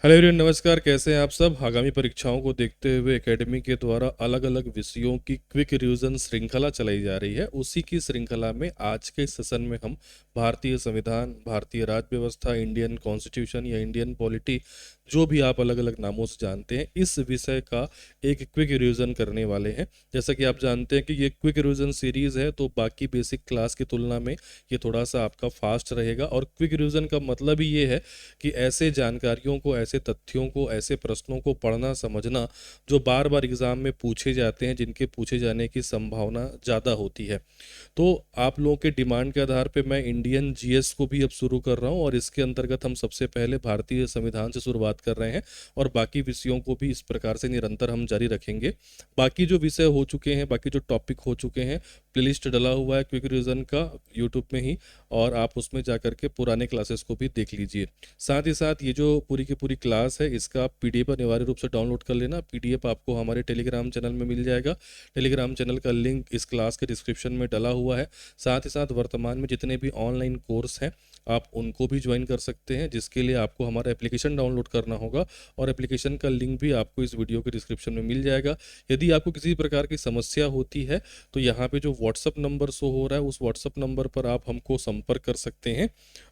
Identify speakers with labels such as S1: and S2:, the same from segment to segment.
S1: Hello everyone, नमस्कार। कैसे हैं आप सब? आगामी परीक्षाओं को देखते हुए एकेडमी के द्वारा अलग अलग विषयों की क्विक रिवीजन श्रृंखला चलाई जा रही है। उसी की श्रृंखला में आज के सेशन में हम भारतीय संविधान, भारतीय राज्य व्यवस्था, इंडियन कॉन्स्टिट्यूशन या इंडियन पॉलिटी, जो भी आप अलग अलग नामों से जानते हैं, इस विषय का एक क्विक रिवीजन करने वाले हैं। जैसा कि आप जानते हैं कि ये क्विक रिवीजन सीरीज है, तो बाकी बेसिक क्लास की तुलना में ये थोड़ा सा आपका फास्ट रहेगा। और क्विक रिवीजन का मतलब ही ये है कि ऐसे जानकारियों को, ऐसे तथ्यों को, ऐसे प्रश्नों को पढ़ना समझना जो बार बार एग्जाम में पूछे जाते हैं, जिनके पूछे जाने की संभावना ज़्यादा होती है। तो आप लोगों के डिमांड के आधार पे मैं इंडियन जीएस को भी अब शुरू कर रहा हूँ, और इसके अंतर्गत हम सबसे पहले भारतीय संविधान से शुरुआत कर रहे हैं, और बाकी विषयों को भी इस प्रकार से निरंतर हम जारी रखेंगे। बाकी जो विषय हो चुके हैं, बाकी जो टॉपिक हो चुके हैं, प्लेलिस्ट डला हुआ है क्विक रिवीजन का यूट्यूब में ही, और आप उसमें जा करके पुराने क्लासेस को भी देख लीजिए। साथ ही साथ ये जो पूरी की पूरी क्लास है, इसका पीडीएफ अनिवार्य रूप से डाउनलोड कर लेना। पीडीएफ आपको हमारे टेलीग्राम चैनल में मिल जाएगा। टेलीग्राम चैनल का लिंक इस क्लास के डिस्क्रिप्शन में डला हुआ है। साथ ही साथ वर्तमान में जितने भी ऑनलाइन कोर्स हैं, आप उनको भी ज्वाइन कर सकते हैं, जिसके लिए आपको हमारा एप्लीकेशन डाउनलोड करना होगा, और एप्लीकेशन का लिंक भी आपको इस वीडियो के डिस्क्रिप्शन में मिल जाएगा। यदि आपको किसी प्रकार की समस्या होती है, तो यहाँ पे जो व्हाट्सअप नंबर शो हो रहा है, उस व्हाट्सअप नंबर पर आप हमको संपर्क कर सकते हैं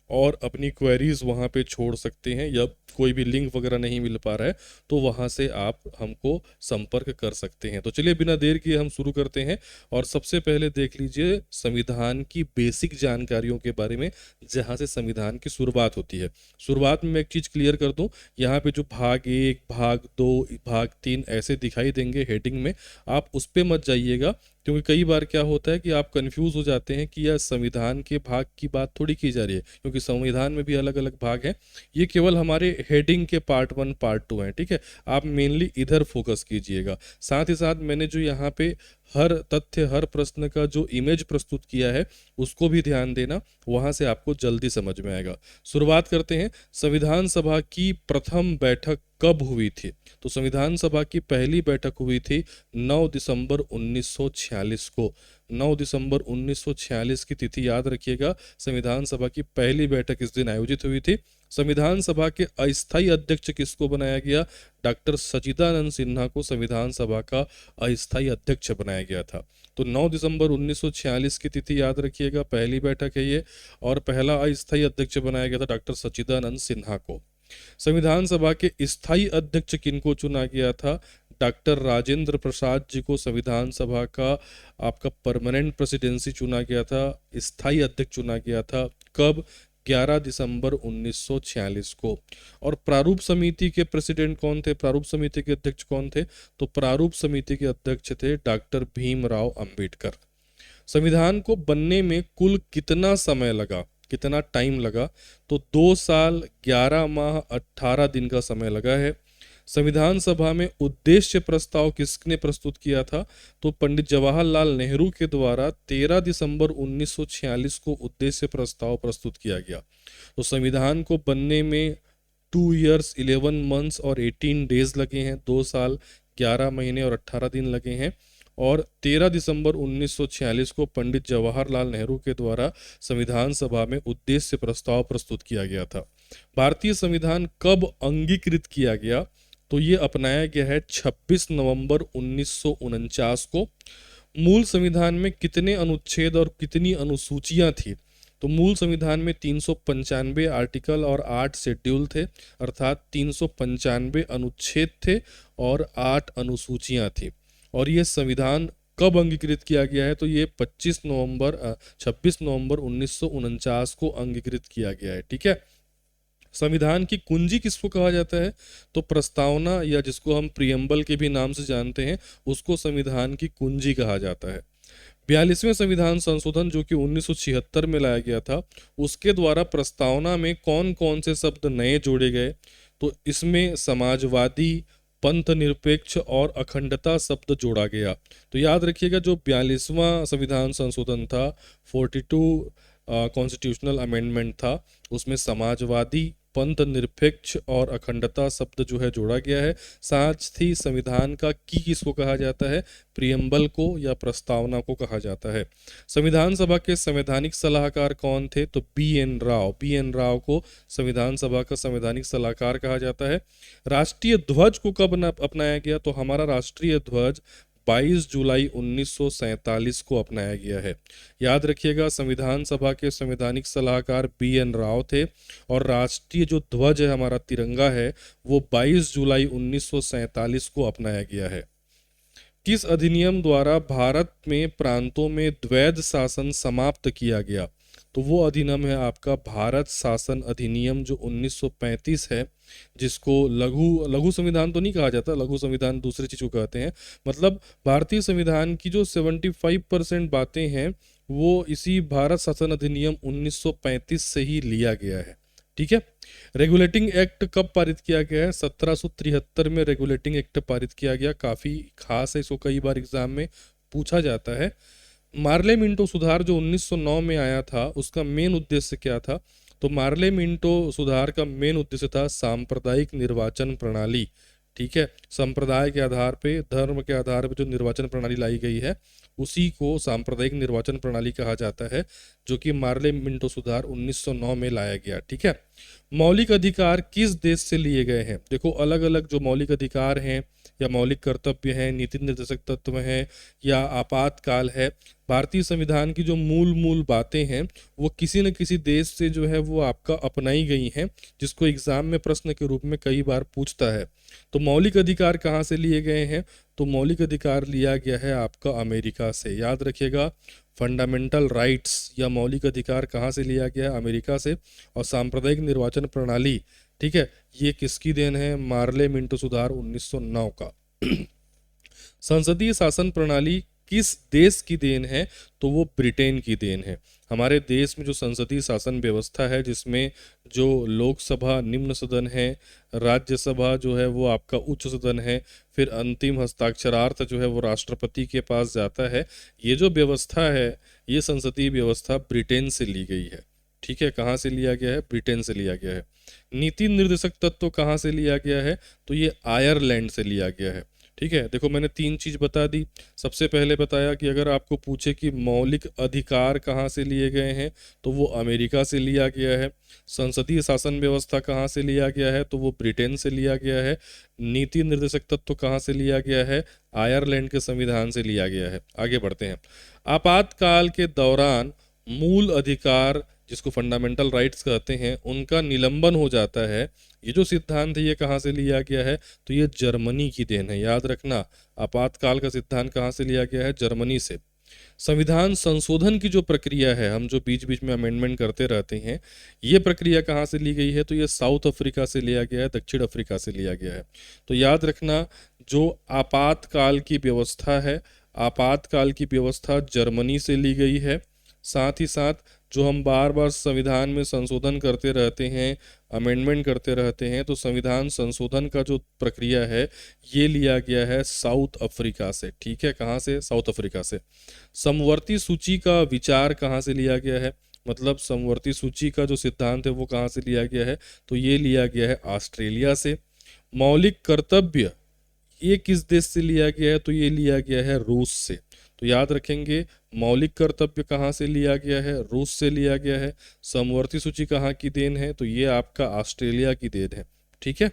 S1: और अपनी क्वेरीज वहाँ पे छोड़ सकते हैं, या कोई भी लिंक वगैरह नहीं मिल पा रहा है तो वहाँ से आप हमको संपर्क कर सकते हैं। तो चलिए बिना देर किए हम शुरू करते हैं, और सबसे पहले देख लीजिए संविधान की बेसिक जानकारियों के बारे में, जहाँ से संविधान की शुरुआत होती है। शुरुआत में मैं एक चीज़ क्लियर कर दूं, यहाँ पे जो भाग 1, भाग 2, भाग 3 ऐसे दिखाई देंगे हेडिंग में, आप उस पर मत जाइएगा, क्योंकि कई बार क्या होता है कि आप कंफ्यूज हो जाते हैं कि यह संविधान के भाग की बात थोड़ी की जा रही है, क्योंकि संविधान में भी अलग अलग भाग हैं। ये केवल हमारे हेडिंग के पार्ट 1, पार्ट 2 हैं, ठीक है। आप मेनली इधर फोकस कीजिएगा। साथ ही साथ मैंने जो यहाँ पे हर तथ्य, हर प्रश्न का जो इमेज प्रस्तुत किया है, उसको भी ध्यान देना, वहाँ से आपको जल्दी समझ में आएगा। शुरुआत करते हैं। संविधान सभा की प्रथम बैठक कब हुई थी? तो संविधान सभा की पहली बैठक हुई थी 9 दिसंबर 1946 को। 9 दिसंबर 1946 की तिथि याद रखिएगा। संविधान सभा की पहली बैठक इस दिन आयोजित हुई थी। संविधान सभा के अस्थायी अध्यक्ष किसको बनाया गया? डॉक्टर सच्चिदानंद सिन्हा को संविधान सभा का अस्थायी अध्यक्ष बनाया गया था। तो 9 दिसंबर 1946 की तिथि याद रखिएगा, पहली बैठक है ये, और पहला अस्थायी अध्यक्ष बनाया गया था डॉक्टर सच्चिदानंद सिन्हा को। संविधान सभा के स्थायी अध्यक्ष किनको चुना गया था? डॉक्टर राजेंद्र प्रसाद जी को संविधान सभा का आपका परमानेंट प्रेसिडेंसी चुना गया था, स्थायी अध्यक्ष चुना गया था। कब? 11 दिसंबर 1946 को। और प्रारूप समिति के प्रेसिडेंट कौन थे? प्रारूप समिति के अध्यक्ष कौन थे? तो प्रारूप समिति के अध्यक्ष थे डॉक्टर भीमराव अंबेडकर। संविधान को बनने में कुल कितना समय लगा, कितना टाइम लगा? तो 2 साल 11 माह 18 दिन का समय लगा है। संविधान सभा में उद्देश्य प्रस्ताव किसने प्रस्तुत किया था? तो पंडित जवाहरलाल नेहरू के द्वारा 13 दिसंबर 1946 को उद्देश्य प्रस्ताव प्रस्तुत किया गया। तो संविधान को बनने में 2 years 11 months और 18 days लगे हैं, 2 साल 11 महीने और 18 दिन लगे हैं। और 13 दिसंबर 1946 को पंडित जवाहरलाल नेहरू के द्वारा संविधान सभा में उद्देश्य प्रस्ताव प्रस्तुत किया गया था। भारतीय संविधान कब अंगीकृत किया गया? तो ये अपनाया गया है 26 नवंबर 1949 को। मूल संविधान में कितने अनुच्छेद और कितनी अनुसूचियां थी? तो मूल संविधान में 395 आर्टिकल और 8 शेड्यूल थे, अर्थात 395 अनुच्छेद थे और 8 अनुसूचियां थी। और ये संविधान कब अंगीकृत किया गया है? तो ये 26 नवंबर 1949 को अंगीकृत किया गया है, ठीक है। संविधान की कुंजी किसको कहा जाता है? तो प्रस्तावना, या जिसको हम प्रियम्बल के भी नाम से जानते हैं, उसको संविधान की कुंजी कहा जाता है। 42वें संविधान संशोधन जो कि 1976 में लाया गया था, उसके द्वारा प्रस्तावना में कौन कौन से शब्द नए जोड़े गए? तो इसमें समाजवादी, पंथ निरपेक्ष और अखंडता शब्द जोड़ा गया। तो याद रखिएगा, जो 42वां संविधान संशोधन था, 42 कॉन्स्टिट्यूशनल अमेंडमेंट था, उसमें समाजवादी, पंथ निरपेक्ष और अखंडता शब्द जो है जोड़ा गया है। साथ ही संविधान का की किसको कहा जाता है, प्रियम्बल को या प्रस्तावना को कहा जाता है। संविधान सभा के संवैधानिक सलाहकार कौन थे, तो बी एन राव को संविधान सभा का संवैधानिक सलाहकार कहा जाता है। राष्ट्रीय ध्वज को कब अपनाया गया, तो हमारा राष्ट्रीय ध्वज 22 जुलाई 1947 को अपनाया गया है। याद रखिएगा, संविधान सभा के संवैधानिक सलाहकार बी एन राव थे और राष्ट्रीय जो ध्वज है हमारा तिरंगा है वो 22 जुलाई 1947 को अपनाया गया है। किस अधिनियम द्वारा भारत में प्रांतों में द्वैध शासन समाप्त किया गया, तो वो अधिनियम है आपका भारत शासन अधिनियम जो 1935 है, जिसको लघु लघु संविधान तो नहीं कहा जाता, लघु संविधान दूसरी चीज को कहते हैं। मतलब भारतीय संविधान की जो 75% बातें हैं वो इसी भारत शासन अधिनियम 1935 से ही लिया गया है। ठीक है। रेगुलेटिंग एक्ट कब पारित किया गया है, 1773 में रेगुलेटिंग एक्ट पारित किया गया। काफी खास है, इसको कई बार एग्जाम में पूछा जाता है। मार्ले मिंटो सुधार जो 1909 में आया था उसका मेन उद्देश्य क्या था, तो मार्ले मिंटो सुधार का मेन उद्देश्य था सांप्रदायिक निर्वाचन प्रणाली। ठीक है, संप्रदाय के आधार पे, धर्म के आधार पे जो निर्वाचन प्रणाली लाई गई है उसी को सांप्रदायिक निर्वाचन प्रणाली कहा जाता है, जो कि मार्ले मिंटो सुधार 1909 में लाया गया। ठीक है। मौलिक अधिकार किस देश से लिए गए हैं, देखो अलग अलग जो मौलिक अधिकार हैं या मौलिक कर्तव्य हैं, नीति निर्देशक तत्व हैं या आपातकाल है, भारतीय संविधान की जो मूल मूल बातें हैं वो किसी न किसी देश से जो है वो आपका अपनाई गई हैं, जिसको एग्जाम में प्रश्न के रूप में कई बार पूछता है। तो मौलिक अधिकार कहाँ से लिए गए हैं, तो मौलिक अधिकार लिया गया है आपका अमेरिका से। याद रखिएगा, फंडामेंटल राइट्स या मौलिक अधिकार कहाँ से लिया गया है, अमेरिका से। और सांप्रदायिक निर्वाचन प्रणाली, ठीक है, ये किसकी देन है, मार्ले मिंटो सुधार 1909 का। संसदीय शासन प्रणाली किस देश की देन है, तो वो ब्रिटेन की देन है। हमारे देश में जो संसदीय शासन व्यवस्था है, जिसमें जो लोकसभा निम्न सदन है, राज्यसभा जो है वो आपका उच्च सदन है, फिर अंतिम हस्ताक्षरार्थ जो है वो राष्ट्रपति के पास जाता है, ये जो व्यवस्था है ये संसदीय व्यवस्था ब्रिटेन से ली गई है। ठीक है, कहाँ से लिया गया है, ब्रिटेन से लिया गया है। नीति निर्देशक तत्व कहाँ से लिया गया है, तो ये आयरलैंड से लिया गया है। ठीक है, देखो मैंने 3 चीज बता दी। सबसे पहले बताया कि अगर आपको पूछे कि मौलिक अधिकार कहाँ से लिए गए हैं, तो वो अमेरिका से लिया गया है। संसदीय शासन व्यवस्था कहाँ से लिया गया है, तो वो ब्रिटेन से लिया गया है। नीति निर्देशक तत्व कहाँ से लिया गया है, आयरलैंड के संविधान से लिया गया है। आगे बढ़ते हैं। आपातकाल के दौरान मूल अधिकार, जिसको फंडामेंटल राइट्स कहते हैं, उनका निलंबन हो जाता है। ये जो सिद्धांत है ये कहाँ से लिया गया है, तो ये जर्मनी की देन है। याद रखना, आपातकाल का सिद्धांत कहाँ से लिया गया है, जर्मनी से। संविधान संशोधन की जो प्रक्रिया है, हम जो बीच बीच में अमेंडमेंट करते रहते हैं, ये प्रक्रिया कहाँ से ली गई है, तो ये साउथ अफ्रीका से लिया गया है, दक्षिण अफ्रीका से लिया गया है। तो याद रखना, जो आपातकाल की व्यवस्था है, आपातकाल की व्यवस्था जर्मनी से ली गई है। साथ ही साथ जो हम बार बार संविधान में संशोधन करते रहते हैं, अमेंडमेंट करते रहते हैं, तो संविधान संशोधन का जो प्रक्रिया है ये लिया गया है साउथ अफ्रीका से। ठीक है, कहाँ से, साउथ अफ्रीका से। समवर्ती सूची का विचार कहाँ से लिया गया है, मतलब समवर्ती सूची का जो सिद्धांत है वो कहाँ से लिया गया है, तो ये लिया गया है ऑस्ट्रेलिया से। मौलिक कर्तव्य ये किस देश से लिया गया है, तो ये लिया गया है रूस से। तो याद रखेंगे, मौलिक कर्तव्य कहाँ से लिया गया है, रूस से लिया गया है। समवर्ती सूची कहाँ की देन है, तो ये आपका ऑस्ट्रेलिया की देन है। ठीक है।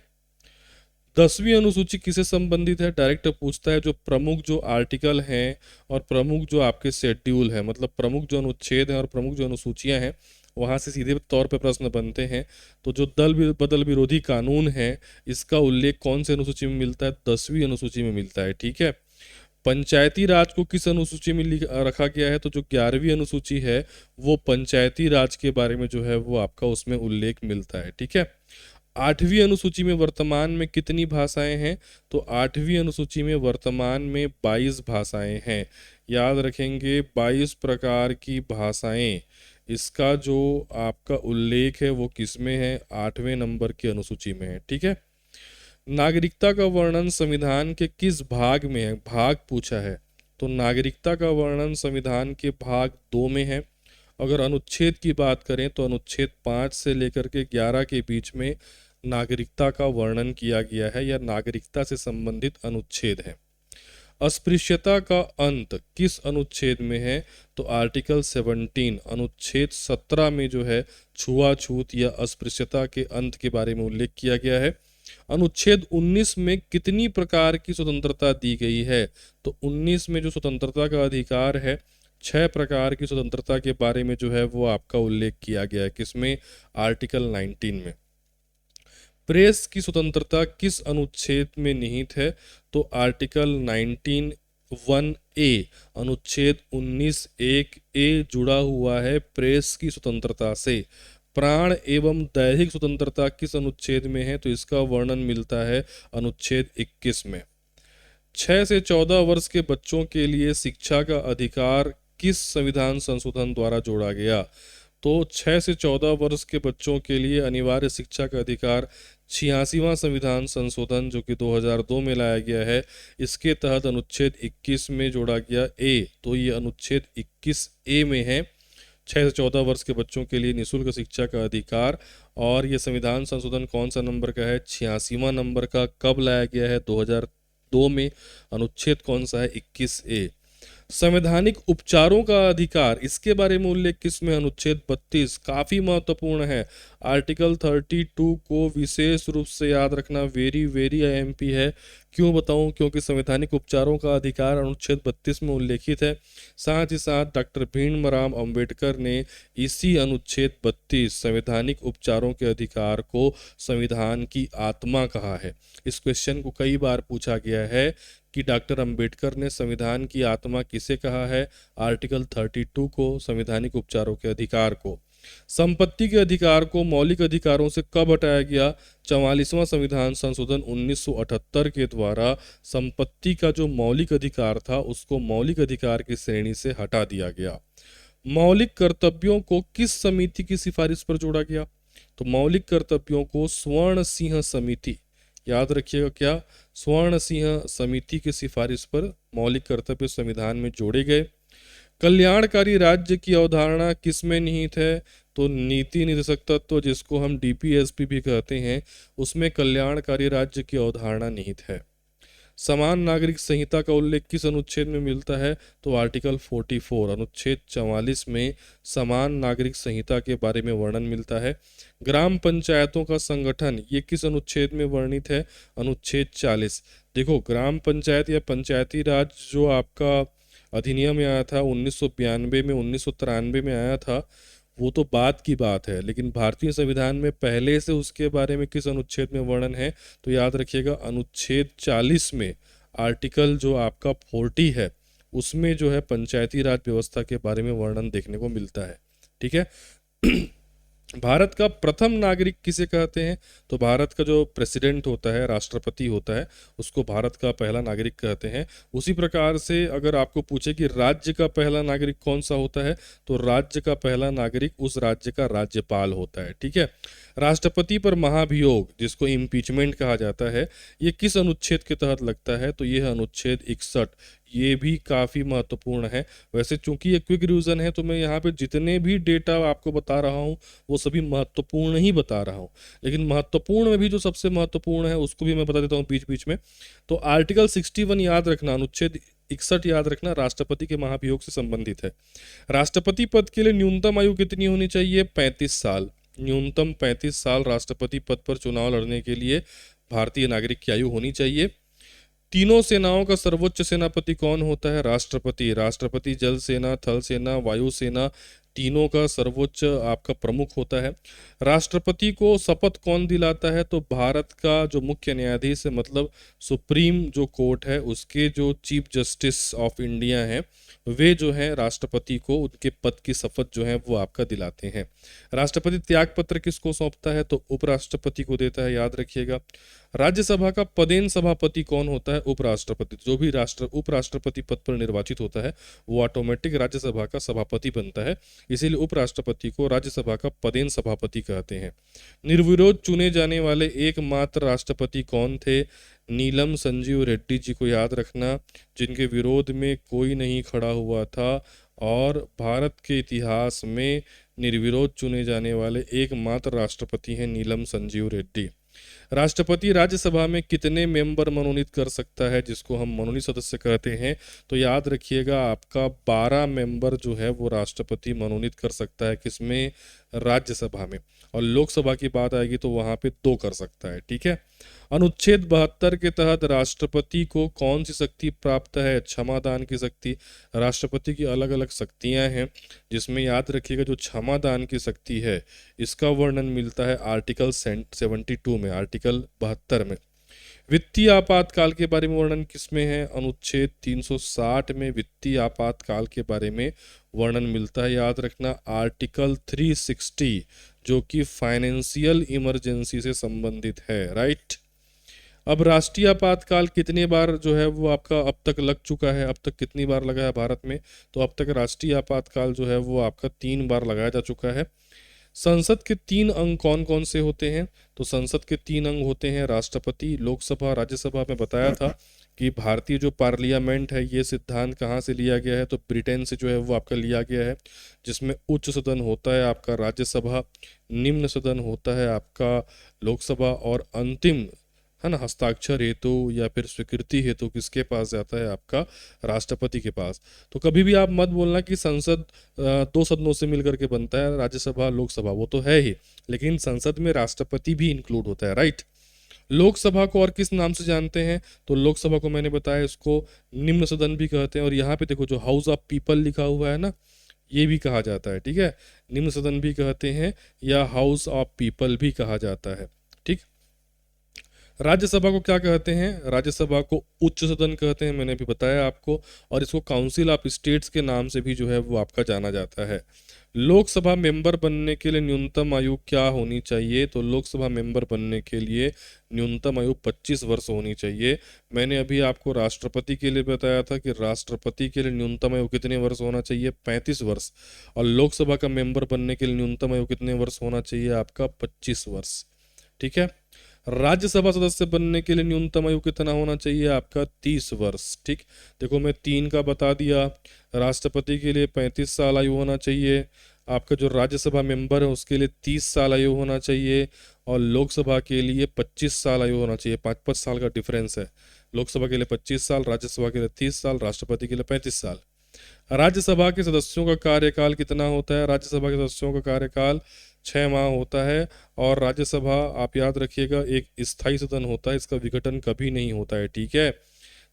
S1: 10वीं अनुसूची किसे संबंधित है, डायरेक्ट पूछता है। जो प्रमुख जो आर्टिकल हैं और प्रमुख जो आपके शेड्यूल है, मतलब प्रमुख जो अनुच्छेद हैं और प्रमुख जो अनुसूचियां हैं, वहां से सीधे तौर पे प्रश्न बनते हैं। तो जो दल बदल विरोधी कानून है, इसका उल्लेख कौन से अनुसूची में मिलता है, 10वीं अनुसूची में मिलता है। ठीक है। पंचायती राज को किस अनुसूची में रखा गया है, तो जो 11वीं अनुसूची है वो पंचायती राज के बारे में जो है वो आपका उसमें उल्लेख मिलता है। ठीक है। 8वीं अनुसूची में वर्तमान में कितनी भाषाएं हैं, तो 8वीं अनुसूची में वर्तमान में 22 भाषाएं हैं। याद रखेंगे, 22 प्रकार की भाषाएं, इसका जो आपका उल्लेख है वो किसमें है, 8वें नंबर की अनुसूची में है। ठीक है। नागरिकता का वर्णन संविधान के किस भाग में है, भाग पूछा है, तो नागरिकता का वर्णन संविधान के भाग 2 में है। अगर अनुच्छेद की बात करें तो अनुच्छेद 5 से लेकर के 11 के बीच में नागरिकता का वर्णन किया गया है या नागरिकता से संबंधित अनुच्छेद है। अस्पृश्यता का अंत किस अनुच्छेद में है? तो आर्टिकल 17 अनुच्छेद 17 में जो है छुआछूत या अस्पृश्यता के अंत के बारे में उल्लेख किया गया है। अनुच्छेद 19 में कितनी प्रकार की स्वतंत्रता दी गई है? तो 19 में जो स्वतंत्रता का अधिकार है 6 प्रकार की स्वतंत्रता के बारे में जो है वो आपका उल्लेख किया गया है। किसमें? आर्टिकल 19 में। प्रेस की स्वतंत्रता किस अनुच्छेद में निहित है? तो आर्टिकल 19(1)(a) अनुच्छेद 19(1)(a) जुड़ा हुआ है प्रेस की स्वतंत्रता से। प्राण एवं दैहिक स्वतंत्रता किस अनुच्छेद में है? तो इसका वर्णन मिलता है अनुच्छेद 21 में। 6 से 14 वर्ष के बच्चों के लिए शिक्षा का अधिकार किस संविधान संशोधन द्वारा जोड़ा गया? तो 6 से 14 वर्ष के बच्चों के लिए अनिवार्य शिक्षा का अधिकार 86वां संविधान संशोधन जो कि 2002 में लाया गया है, इसके तहत अनुच्छेद 21 में जोड़ा गया ए। तो ये अनुच्छेद 21(a) में है 6 से 14 वर्ष के बच्चों के लिए निःशुल्क शिक्षा का अधिकार। और ये संविधान संशोधन कौन सा नंबर का है? 86वां नंबर का। कब लाया गया है? 2002 में। अनुच्छेद कौन सा है? 21(a). संवैधानिक उपचारों का अधिकार, इसके बारे में उल्लेख किसमें? अनुच्छेद 32। काफी महत्वपूर्ण है। आर्टिकल 32 को विशेष रूप से याद रखना वेरी वेरी आईएमपी है। क्यों बताऊं? क्योंकि संवैधानिक उपचारों का अधिकार अनुच्छेद 32 में उल्लेखित है। साथ ही साथ डॉक्टर भीमराव अंबेडकर ने इसी अनुच्छेद 32 संवैधानिक उपचारों के अधिकार को संविधान की आत्मा कहा है। इस क्वेश्चन को कई बार पूछा गया है कि डॉक्टर अंबेडकर ने संविधान की आत्मा किसे कहा है? आर्टिकल 32 को, संवैधानिक उपचारों के अधिकार को। संपत्ति के अधिकार को मौलिक अधिकारों से कब हटाया गया? 44वां संविधान संशोधन 1978 के द्वारा संपत्ति का जो मौलिक अधिकार था उसको मौलिक अधिकार की श्रेणी से हटा दिया गया। मौलिक कर्तव्यों को किस समिति की सिफारिश पर जोड़ा गया? तो मौलिक कर्तव्यों को स्वर्ण सिंह समिति, याद रखिएगा क्या? स्वर्ण सिंह समिति की सिफारिश पर मौलिक कर्तव्य संविधान में जोड़े गए। कल्याणकारी राज्य की अवधारणा किसमें निहित है? तो नीति निर्देशक तत्व, जिसको हम डीपीएसपी भी कहते हैं, उसमें कल्याणकारी राज्य की अवधारणा निहित है। समान नागरिक संहिता का उल्लेख किस अनुच्छेद में मिलता है? तो आर्टिकल 44 अनुच्छेद 44 में समान नागरिक संहिता के बारे में वर्णन मिलता है। ग्राम पंचायतों का संगठन ये किस अनुच्छेद में वर्णित है? अनुच्छेद 40। देखो, ग्राम पंचायत या पंचायती राज जो आपका अधिनियम में आया था 1992 में, 1993 में आया था, वो तो बाद की बात है, लेकिन भारतीय संविधान में पहले से उसके बारे में किस अनुच्छेद में वर्णन है? तो याद रखिएगा अनुच्छेद 40 में आर्टिकल जो आपका 40 है उसमें जो है पंचायती राज व्यवस्था के बारे में वर्णन देखने को मिलता है। ठीक है। भारत का प्रथम नागरिक किसे कहते हैं? तो भारत का जो प्रेसिडेंट होता है, राष्ट्रपति होता है, उसको भारत का पहला नागरिक कहते हैं। उसी प्रकार से अगर आपको पूछे कि राज्य का पहला नागरिक कौन सा होता है, तो राज्य का पहला नागरिक उस राज्य का राज्यपाल होता है। ठीक है। राष्ट्रपति पर महाभियोग, जिसको इम्पीचमेंट कहा जाता है, ये किस अनुच्छेद के तहत लगता है? तो यह अनुच्छेद 61। ये भी काफ़ी महत्वपूर्ण है। वैसे चूंकि ये क्विक रिवीजन है तो मैं यहाँ पे जितने भी डेटा आपको बता रहा हूँ वो सभी महत्वपूर्ण ही बता रहा हूँ, लेकिन महत्वपूर्ण में भी जो सबसे महत्वपूर्ण है उसको भी मैं बता देता हूँ बीच बीच में। तो आर्टिकल 61 याद रखना, अनुच्छेद 61 याद रखना, राष्ट्रपति के महाभियोग से संबंधित है। राष्ट्रपति पद के लिए न्यूनतम आयु कितनी होनी चाहिए? 35 साल। न्यूनतम 35 साल राष्ट्रपति पद पर चुनाव लड़ने के लिए भारतीय नागरिक की आयु होनी चाहिए। तीनों सेनाओं का सर्वोच्च सेनापति कौन होता है? राष्ट्रपति। राष्ट्रपति जल सेना, थल सेना, वायु सेना तीनों का सर्वोच्च आपका प्रमुख होता है। राष्ट्रपति को शपथ कौन दिलाता है? तो भारत का जो मुख्य न्यायाधीश है, मतलब सुप्रीम जो कोर्ट है उसके जो चीफ जस्टिस ऑफ इंडिया हैं, वे जो है राष्ट्रपति को उनके पद की शपथ जो है वो आपका दिलाते हैं। राष्ट्रपति त्याग पत्र किसको सौंपता है? तो उपराष्ट्रपति को देता है, याद रखिएगा। राज्यसभा का पदेन सभापति कौन होता है? उपराष्ट्रपति। जो भी उपराष्ट्रपति पद पर निर्वाचित होता है वो ऑटोमेटिक राज्यसभा का सभापति बनता है, इसीलिए उपराष्ट्रपति को राज्यसभा का पदेन सभापति कहते हैं। निर्विरोध चुने जाने वाले एकमात्र राष्ट्रपति कौन थे? नीलम संजीव रेड्डी जी को याद रखना, जिनके विरोध में कोई नहीं खड़ा हुआ था और भारत के इतिहास में निर्विरोध चुने जाने वाले एकमात्र राष्ट्रपति हैं नीलम संजीव रेड्डी। राष्ट्रपति राज्यसभा में कितने मेंबर मनोनीत कर सकता है, जिसको हम मनोनीत सदस्य कहते हैं? तो याद रखिएगा, आपका 12 मेंबर जो है वो राष्ट्रपति मनोनीत कर सकता है। किसमें? राज्यसभा में। और लोकसभा की बात आएगी तो वहां पे 2 कर सकता है। ठीक है। अनुच्छेद 72 के तहत राष्ट्रपति को कौन सी शक्ति प्राप्त है? क्षमादान की शक्ति। राष्ट्रपति की अलग अलग शक्तियां हैं, जिसमें याद रखिएगा जो क्षमादान की शक्ति है इसका वर्णन मिलता है आर्टिकल 72 में, आर्टिकल 72 में। वित्तीय आपातकाल के बारे में वर्णन किसमें है? अनुच्छेद 360 में वित्तीय आपातकाल के बारे में वर्णन मिलता है। याद रखना आर्टिकल 360 जो कि फाइनेंशियल इमरजेंसी से संबंधित है। राइट। अब राष्ट्रीय आपातकाल कितने बार जो है वो आपका अब तक लग चुका है? अब तक कितनी बार लगा है भारत में? तो अब तक राष्ट्रीय आपातकाल जो है वो आपका 3 बार लगाया जा चुका है। संसद के 3 अंग कौन कौन से होते हैं? तो संसद के 3 अंग होते हैं राष्ट्रपति, लोकसभा, राज्यसभा। में बताया था कि भारतीय जो पार्लियामेंट है ये सिद्धांत कहाँ से लिया गया है? तो ब्रिटेन से जो है वो आपका लिया गया है, जिसमें उच्च सदन होता है आपका राज्यसभा, निम्न सदन होता है आपका लोकसभा, और अंतिम है ना हस्ताक्षर हेतु या फिर स्वीकृति हेतु किसके पास जाता है? आपका राष्ट्रपति के पास। तो कभी भी आप मत बोलना कि संसद 2 सदनों से मिलकर के बनता है, राज्यसभा लोकसभा, वो तो है ही, लेकिन संसद में राष्ट्रपति भी इंक्लूड होता है। राइट। लोकसभा को और किस नाम से जानते हैं? तो लोकसभा को मैंने बताया इसको निम्न सदन भी कहते हैं, और यहाँ पे देखो जो हाउस ऑफ पीपल लिखा हुआ है ना, ये भी कहा जाता है। ठीक है। निम्न सदन भी कहते हैं या हाउस ऑफ पीपल भी कहा जाता है। ठीक। राज्यसभा को क्या कहते हैं? राज्यसभा को उच्च सदन कहते हैं, मैंने अभी बताया आपको, और इसको काउंसिल ऑफ स्टेट्स के नाम से भी जो है वो आपका जाना जाता है। लोकसभा मेंबर बनने के लिए न्यूनतम आयु क्या होनी चाहिए? तो लोकसभा मेंबर बनने के लिए न्यूनतम आयु 25 वर्ष होनी चाहिए। मैंने अभी आपको राष्ट्रपति के लिए बताया था कि राष्ट्रपति के लिए न्यूनतम आयु कितने वर्ष होना चाहिए? 35 वर्ष। और लोकसभा का मेंबर बनने के लिए न्यूनतम आयु कितने वर्ष होना चाहिए? आपका 25 वर्ष। ठीक है। राज्यसभा सदस्य बनने के लिए न्यूनतम आयु कितना होना चाहिए? आपका 30 वर्ष। ठीक। देखो मैं 3 का बता दिया। राष्ट्रपति के लिए 35 साल आयु होना चाहिए, आपका जो राज्यसभा मेंबर है उसके लिए 30 साल आयु होना चाहिए, और लोकसभा के लिए 25 साल आयु होना चाहिए। 5-5 साल का डिफरेंस है। लोकसभा के लिए 25 साल, राज्यसभा के लिए 30 साल, राष्ट्रपति के लिए 35 साल। राज्यसभा के सदस्यों का कार्यकाल कितना होता है? राज्यसभा के सदस्यों का कार्यकाल 6 माह होता है। और राज्यसभा आप याद रखिएगा एक स्थायी सदन होता है, इसका विघटन कभी नहीं होता है। ठीक है।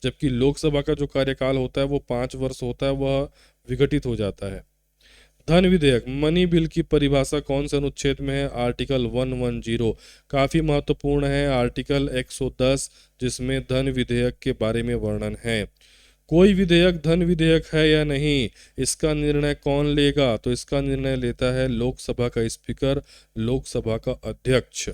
S1: जबकि लोकसभा का जो कार्यकाल होता है वो 5 वर्ष होता है, वह विघटित हो जाता है। धन विधेयक, मनी बिल की परिभाषा कौन से अनुच्छेद में है? आर्टिकल 110। काफी महत्वपूर्ण है आर्टिकल 110, जिसमें धन विधेयक के बारे में वर्णन है। कोई विधेयक धन विधेयक है या नहीं, इसका निर्णय कौन लेगा? तो इसका निर्णय लेता है लोकसभा का स्पीकर, लोकसभा का अध्यक्ष।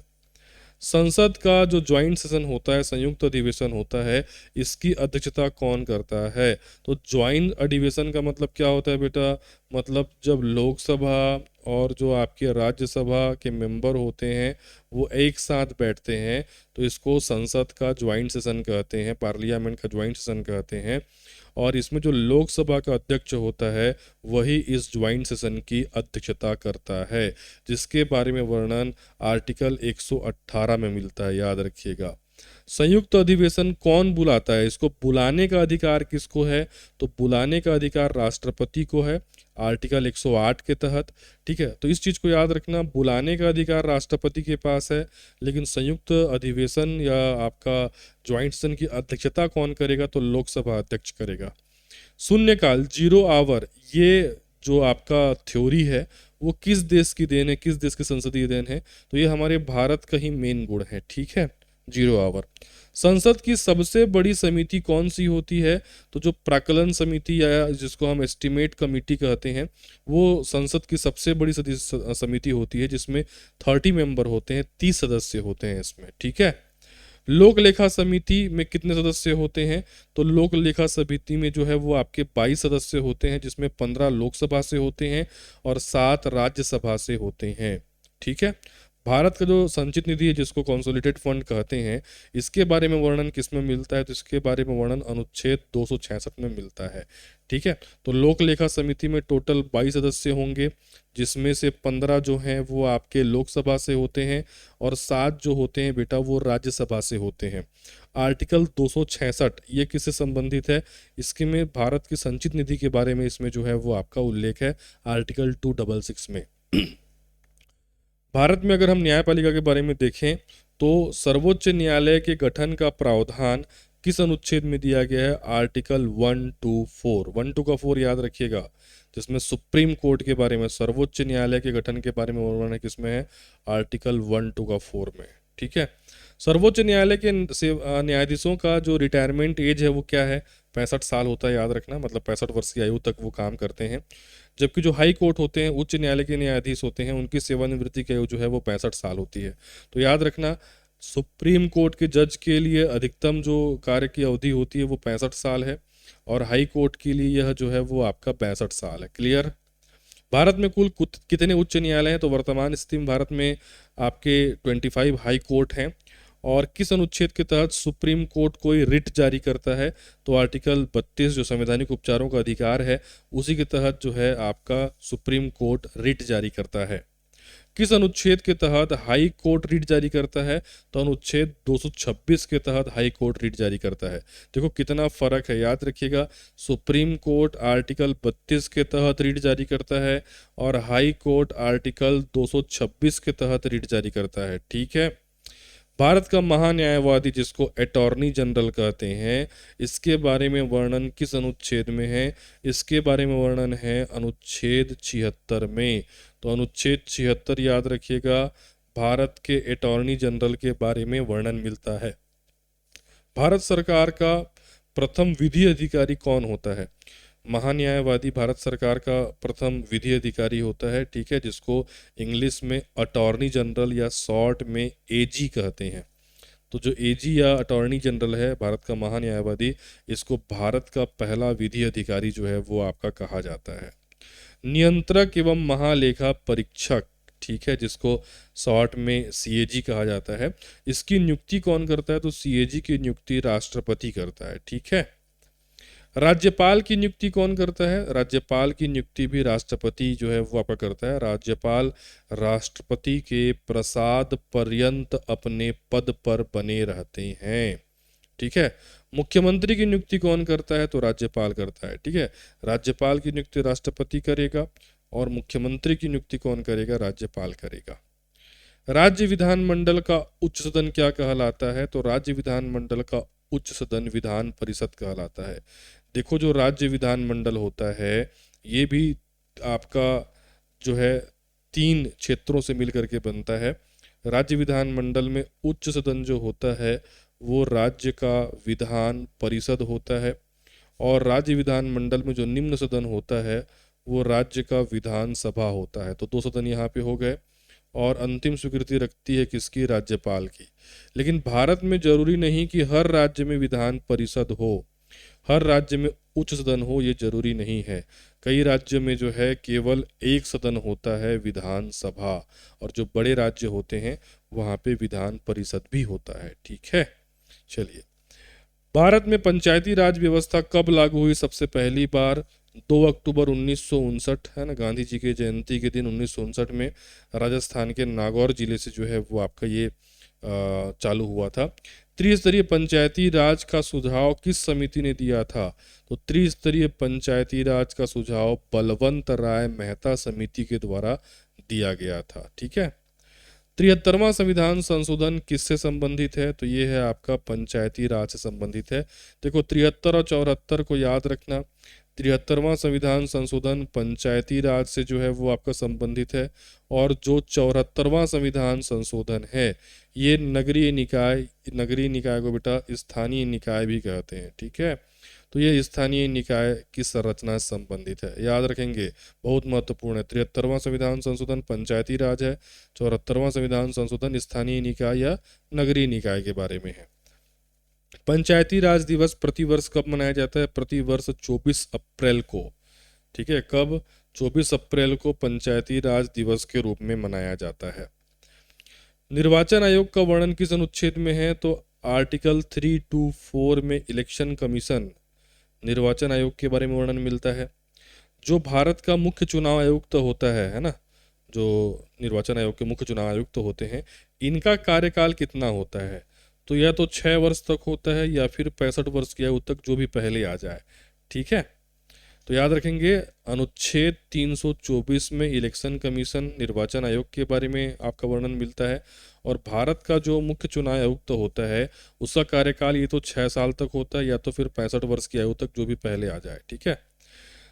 S1: संसद का जो ज्वाइंट सेशन होता है, संयुक्त अधिवेशन होता है, इसकी अध्यक्षता कौन करता है? तो ज्वाइंट अधिवेशन का मतलब क्या होता है बेटा? मतलब जब लोकसभा और जो आपके राज्यसभा के मेंबर होते हैं वो एक साथ बैठते हैं, तो इसको संसद का ज्वाइंट सेशन कहते हैं, पार्लियामेंट का ज्वाइंट सेशन कहते हैं। और इसमें जो लोकसभा का अध्यक्ष होता है वही इस ज्वाइंट सेशन की अध्यक्षता करता है, जिसके बारे में वर्णन आर्टिकल 118 में मिलता है। याद रखिएगा। संयुक्त अधिवेशन कौन बुलाता है? इसको बुलाने का अधिकार किसको है? तो बुलाने का अधिकार राष्ट्रपति को है, आर्टिकल 108 के तहत। ठीक है। तो इस चीज को याद रखना, बुलाने का अधिकार राष्ट्रपति के पास है, लेकिन संयुक्त अधिवेशन या आपका ज्वाइंट सेशन की अध्यक्षता कौन करेगा? तो लोकसभा अध्यक्ष करेगा। शून्यकाल, 0 आवर, ये जो आपका थ्योरी है वो किस देश की देन है, किस देश की संसदीय देन है? तो ये हमारे भारत का ही मेन गुण है। ठीक है। 0 आवर। संसद की सबसे बड़ी समिति कौन सी होती है? तो जो प्राक्कलन समिति या जिसको हम एस्टिमेट कमेटी कहते हैं, वो संसद की सबसे बड़ी समिति होती है, जिसमें 30 मेंबर होते हैं, 30 सदस्य होते हैं इसमें। ठीक है। लोक लेखा समिति में कितने सदस्य होते हैं? तो लोक लेखा समिति में जो है वो आपके 22 सदस्य होते हैं, जिसमें 15 लोकसभा से होते हैं और 7 राज्यसभा से होते हैं। ठीक है। भारत का जो संचित निधि है जिसको कंसोलिडेटेड फंड कहते हैं, इसके बारे में वर्णन किस में मिलता है? तो इसके बारे में वर्णन अनुच्छेद 266 में मिलता है। ठीक है, तो लोक लेखा समिति में टोटल 22 सदस्य होंगे, जिसमें से 15 जो हैं वो आपके लोकसभा से होते हैं और 7 जो होते हैं बेटा वो राज्यसभा से होते हैं। आर्टिकल 266 ये किससे संबंधित है? इसके में भारत की संचित निधि के बारे में इसमें जो है वो आपका उल्लेख है आर्टिकल 266 में। भारत में अगर हम न्यायपालिका के बारे में देखें तो सर्वोच्च न्यायालय के गठन का प्रावधान किस अनुच्छेद में दिया गया है? आर्टिकल 124, 1 का 4 याद रखिएगा, जिसमें सुप्रीम कोर्ट के बारे में, सर्वोच्च न्यायालय के गठन के बारे में वर्णन है किसमें है? आर्टिकल 1 का 4 में। ठीक है, सर्वोच्च न्यायालय के न्यायाधीशों का जो रिटायरमेंट एज है वो क्या है? 65 साल होता है, याद रखना, मतलब 65 वर्ष की आयु तक वो काम करते हैं। जबकि जो हाई कोर्ट होते हैं, उच्च न्यायालय के न्यायाधीश होते हैं, उनकी सेवानिवृत्ति की आयु जो है वो 65 साल होती है। तो याद रखना, सुप्रीम कोर्ट के जज के लिए अधिकतम जो कार्य की अवधि होती है वो 65 साल है, और हाई कोर्ट के लिए यह जो है वो आपका 65 साल है। क्लियर? भारत में कुल कितने उच्च न्यायालय हैं? तो वर्तमान स्थिति में भारत में आपके 25 हाई कोर्ट हैं। और किस अनुच्छेद के तहत सुप्रीम कोर्ट कोई रिट जारी करता है? तो आर्टिकल 32 जो संवैधानिक उपचारों का अधिकार है, उसी के तहत जो है आपका सुप्रीम कोर्ट रिट जारी करता है। किस अनुच्छेद के तहत हाई कोर्ट रिट जारी करता है? तो अनुच्छेद 226 के तहत हाई कोर्ट रिट जारी करता है। देखो कितना फर्क है, याद रखिएगा, सुप्रीम कोर्ट आर्टिकल 32 के तहत रिट जारी करता है और हाई कोर्ट आर्टिकल 226 के तहत रिट जारी करता है। ठीक है, भारत का महान्यायवादी जिसको अटॉर्नी जनरल कहते हैं, इसके बारे में वर्णन किस अनुच्छेद में है? इसके बारे में वर्णन है अनुच्छेद 76 में। तो अनुच्छेद 76 याद रखिएगा, भारत के अटॉर्नी जनरल के बारे में वर्णन मिलता है। भारत सरकार का प्रथम विधि अधिकारी कौन होता है? महान्यायवादी भारत सरकार का प्रथम विधि अधिकारी होता है। ठीक है, जिसको इंग्लिश में अटॉर्नी जनरल या शॉर्ट में एजी कहते हैं। तो जो एजी या अटॉर्नी जनरल है भारत का महान्यायवादी, इसको भारत का पहला विधि अधिकारी जो है वो आपका कहा जाता है। नियंत्रक एवं महालेखा परीक्षक, ठीक है, जिसको शॉर्ट में सीएजी कहा जाता है, इसकी नियुक्ति कौन करता है? तो सीएजी की नियुक्ति राष्ट्रपति करता है। ठीक है, राज्यपाल की नियुक्ति कौन करता है? राज्यपाल की नियुक्ति भी राष्ट्रपति जो है वो आपका करता है। राज्यपाल राष्ट्रपति के प्रसाद पर्यंत अपने पद पर बने रहते हैं। ठीक है, मुख्यमंत्री की नियुक्ति कौन करता है? तो राज्यपाल करता है। ठीक है, राज्यपाल की नियुक्ति राष्ट्रपति करेगा और मुख्यमंत्री की नियुक्ति कौन करेगा? राज्यपाल करेगा। राज्य विधानमंडल का उच्च सदन क्या कहलाता है? तो राज्य विधानमंडल का उच्च सदन विधान परिषद कहलाता है। देखो जो राज्य विधानमंडल होता है ये भी आपका जो है 3 क्षेत्रों से मिलकर के बनता है। राज्य विधानमंडल में उच्च सदन जो होता है वो राज्य का विधान परिषद होता है, और राज्य विधानमंडल में जो निम्न सदन होता है वो राज्य का विधान सभा होता है। तो 2 सदन यहाँ पे हो गए, और अंतिम स्वीकृति रखती है किसकी? राज्यपाल की। लेकिन भारत में जरूरी नहीं कि हर राज्य में विधान परिषद हो, हर राज्य में उच्च सदन हो, ये जरूरी नहीं है। कई राज्यों में जो है केवल एक सदन होता है, विधान सभा, और जो बड़े राज्य होते हैं वहाँ पे विधान परिषद भी होता है। ठीक है, चलिए, भारत में पंचायती राज व्यवस्था कब लागू हुई सबसे पहली बार? 2 अक्टूबर 1959 है ना, गांधी जी की जयंती के दिन 1959 में राजस्थान के नागौर जिले से जो है वो आपका ये चालू हुआ था। त्रिस्तरीय पंचायती राज का सुझाव किस समिति ने दिया था? तो त्रिस्तरीय पंचायती राज का सुझाव बलवंत राय मेहता समिति के द्वारा दिया गया था। ठीक है, 73वां संविधान संशोधन किससे संबंधित है? तो ये है आपका पंचायती राज से संबंधित है। देखो 73 और 74 को याद रखना। 73वां संविधान संशोधन पंचायती राज से जो है वो आपका संबंधित है, और जो 74वां संविधान संशोधन है ये नगरीय निकाय को बेटा स्थानीय निकाय भी कहते हैं। ठीक है, तो ये स्थानीय निकाय की संरचना से संबंधित है, याद रखेंगे, बहुत महत्वपूर्ण है। 73वां संविधान संशोधन पंचायती राज है, 74वां संविधान संशोधन स्थानीय निकाय या नगरीय निकाय के बारे में है। पंचायती राज दिवस प्रतिवर्ष कब मनाया जाता है? प्रतिवर्ष 24 अप्रैल को। ठीक है, कब? 24 अप्रैल को पंचायती राज दिवस के रूप में मनाया जाता है। निर्वाचन आयोग का वर्णन किस अनुच्छेद में है? तो आर्टिकल 324 में इलेक्शन कमीशन निर्वाचन आयोग के बारे में वर्णन मिलता है। जो भारत का मुख्य चुनाव आयुक्त होता है ना, जो निर्वाचन आयोग के मुख्य चुनाव आयुक्त होते हैं, इनका कार्यकाल कितना होता है? तो या तो 6 वर्ष तक होता है या फिर 65 वर्ष की आयु तक, जो भी पहले आ जाए। ठीक है, तो याद रखेंगे अनुच्छेद 324 में इलेक्शन कमीशन निर्वाचन आयोग के बारे में आपका वर्णन मिलता है। और भारत का जो मुख्य चुनाव आयुक्त होता है उसका कार्यकाल ये तो 6 साल तक होता है या तो फिर 65 वर्ष की आयु तक, जो भी पहले आ जाए। ठीक है,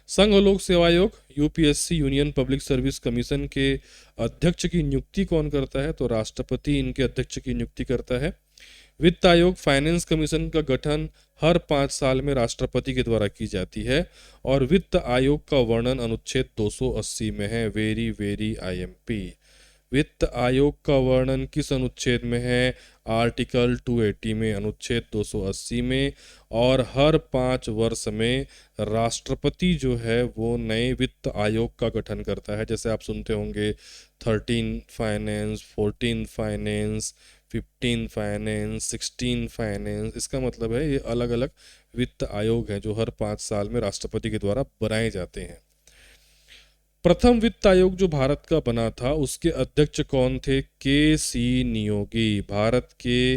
S1: संघ लोक सेवा आयोग UPSC union public service commission के अध्यक्ष की नियुक्ति कौन करता है? तो राष्ट्रपति इनके अध्यक्ष की नियुक्ति करता है। वित्त आयोग फाइनेंस कमीशन का गठन हर 5 साल में राष्ट्रपति के द्वारा की जाती है। और वित्त आयोग का वर्णन अनुच्छेद 280 में है। Very very IMP. वित्त आयोग का वर्णन किस अनुच्छेद में है? आर्टिकल 280 में, अनुच्छेद 280 में। और हर 5 वर्ष में राष्ट्रपति जो है वो नए वित्त आयोग का गठन करता है। जैसे आप सुनते होंगे 13 फाइनेंस, 14 फाइनेंस, 15 फाइनेंस, 16 फाइनेंस। इसका मतलब है ये अलग अलग वित्त आयोग हैं जो हर 5 साल में राष्ट्रपति के द्वारा बनाए जाते हैं। प्रथम वित्त आयोग जो भारत का बना था उसके अध्यक्ष कौन थे? के सी नियोगी। भारत के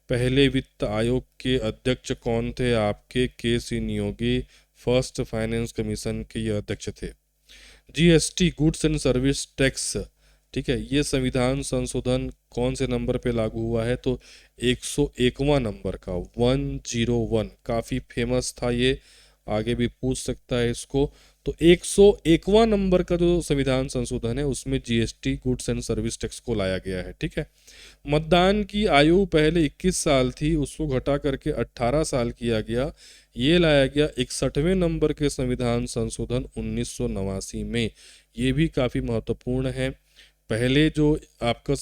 S1: पहले वित्त आयोग के अध्यक्ष कौन थे? आपके के सी नियोगी फर्स्ट फाइनेंस कमीशन के ये अध्यक्ष थे। GST goods and service tax, ठीक है, ये संविधान संशोधन कौन से नंबर पे लागू हुआ है? तो 101वां नंबर का, 101। काफ़ी फेमस था ये, आगे भी पूछ सकता है इसको। तो 101वां नंबर का जो संविधान संशोधन है उसमें GST goods and service tax को लाया गया है। ठीक है, मतदान की आयु पहले 21 साल थी, उसको घटा करके 18 साल किया गया। ये लाया गया 61वें नंबर के संविधान संशोधन 1989 में। ये भी काफ़ी महत्वपूर्ण है। पहले जो आपका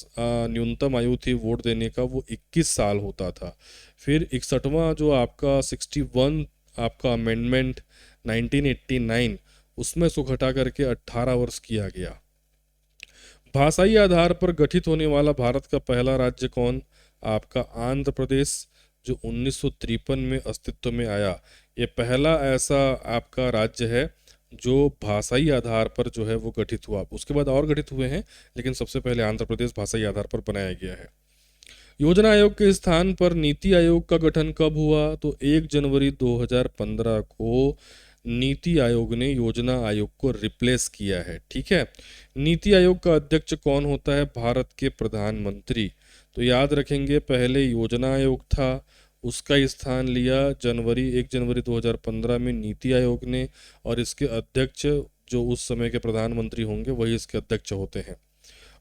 S1: न्यूनतम आयु थी वोट देने का वो 21 साल होता था। फिर 61वां जो आपका 61 आपका अमेंडमेंट 1989, उसमें इसको घटा करके 18 वर्ष किया गया। भाषाई आधार पर गठित होने वाला भारत का पहला राज्य कौन? आपका आंध्र प्रदेश, जो 1953 में अस्तित्व में आया। ये पहला ऐसा आपका राज्य है जो भाषाई आधार पर जो है वो गठित हुआ। उसके बाद और गठित हुए हैं, लेकिन सबसे पहले आंध्र प्रदेश भाषाई आधार पर बनाया गया है। योजना आयोग के स्थान पर नीति आयोग का गठन कब हुआ? तो 1 जनवरी 2015 को नीति आयोग ने योजना आयोग को रिप्लेस किया है। ठीक है, नीति आयोग का अध्यक्ष कौन होता है? भारत के प्रधानमंत्री। तो याद रखेंगे पहले योजना आयोग था, उसका स्थान लिया 1 जनवरी 2015 में नीति आयोग ने, और इसके अध्यक्ष जो उस समय के प्रधानमंत्री होंगे वही इसके अध्यक्ष होते हैं।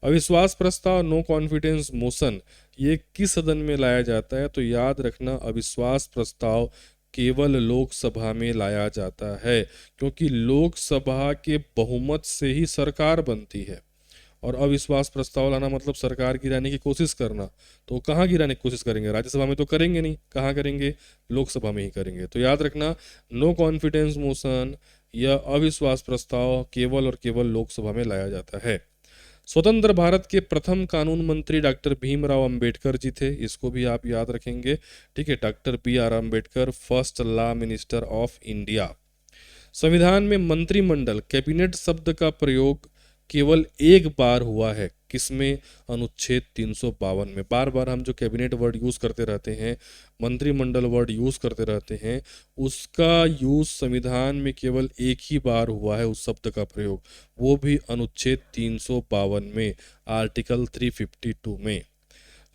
S1: अविश्वास प्रस्ताव नो कॉन्फिडेंस मोशन ये किस सदन में लाया जाता है? तो याद रखना अविश्वास प्रस्ताव केवल लोकसभा में लाया जाता है, क्योंकि लोकसभा के बहुमत से ही सरकार बनती है। और अविश्वास प्रस्ताव लाना मतलब सरकार गिराने की कोशिश करना। तो कहाँ गिराने की कोशिश करेंगे? राज्यसभा में तो करेंगे नहीं, कहाँ करेंगे? लोकसभा में ही करेंगे। तो याद रखना नो कॉन्फिडेंस मोशन या अविश्वास प्रस्ताव केवल और केवल लोकसभा में लाया जाता है। स्वतंत्र भारत के प्रथम कानून मंत्री डॉक्टर भीमराव अंबेडकर जी थे, इसको भी आप याद रखेंगे। ठीक है, doctor BR Ambedkar, first law minister of India. संविधान में मंत्रिमंडल कैबिनेट शब्द का प्रयोग केवल एक बार हुआ है, किसमें? अनुच्छेद 352 में। बार बार हम जो कैबिनेट वर्ड यूज करते रहते हैं, मंत्रिमंडल वर्ड यूज करते रहते हैं, उसका यूज संविधान में केवल एक ही बार हुआ है उस शब्द का प्रयोग, वो भी अनुच्छेद 352 में, आर्टिकल 352 में।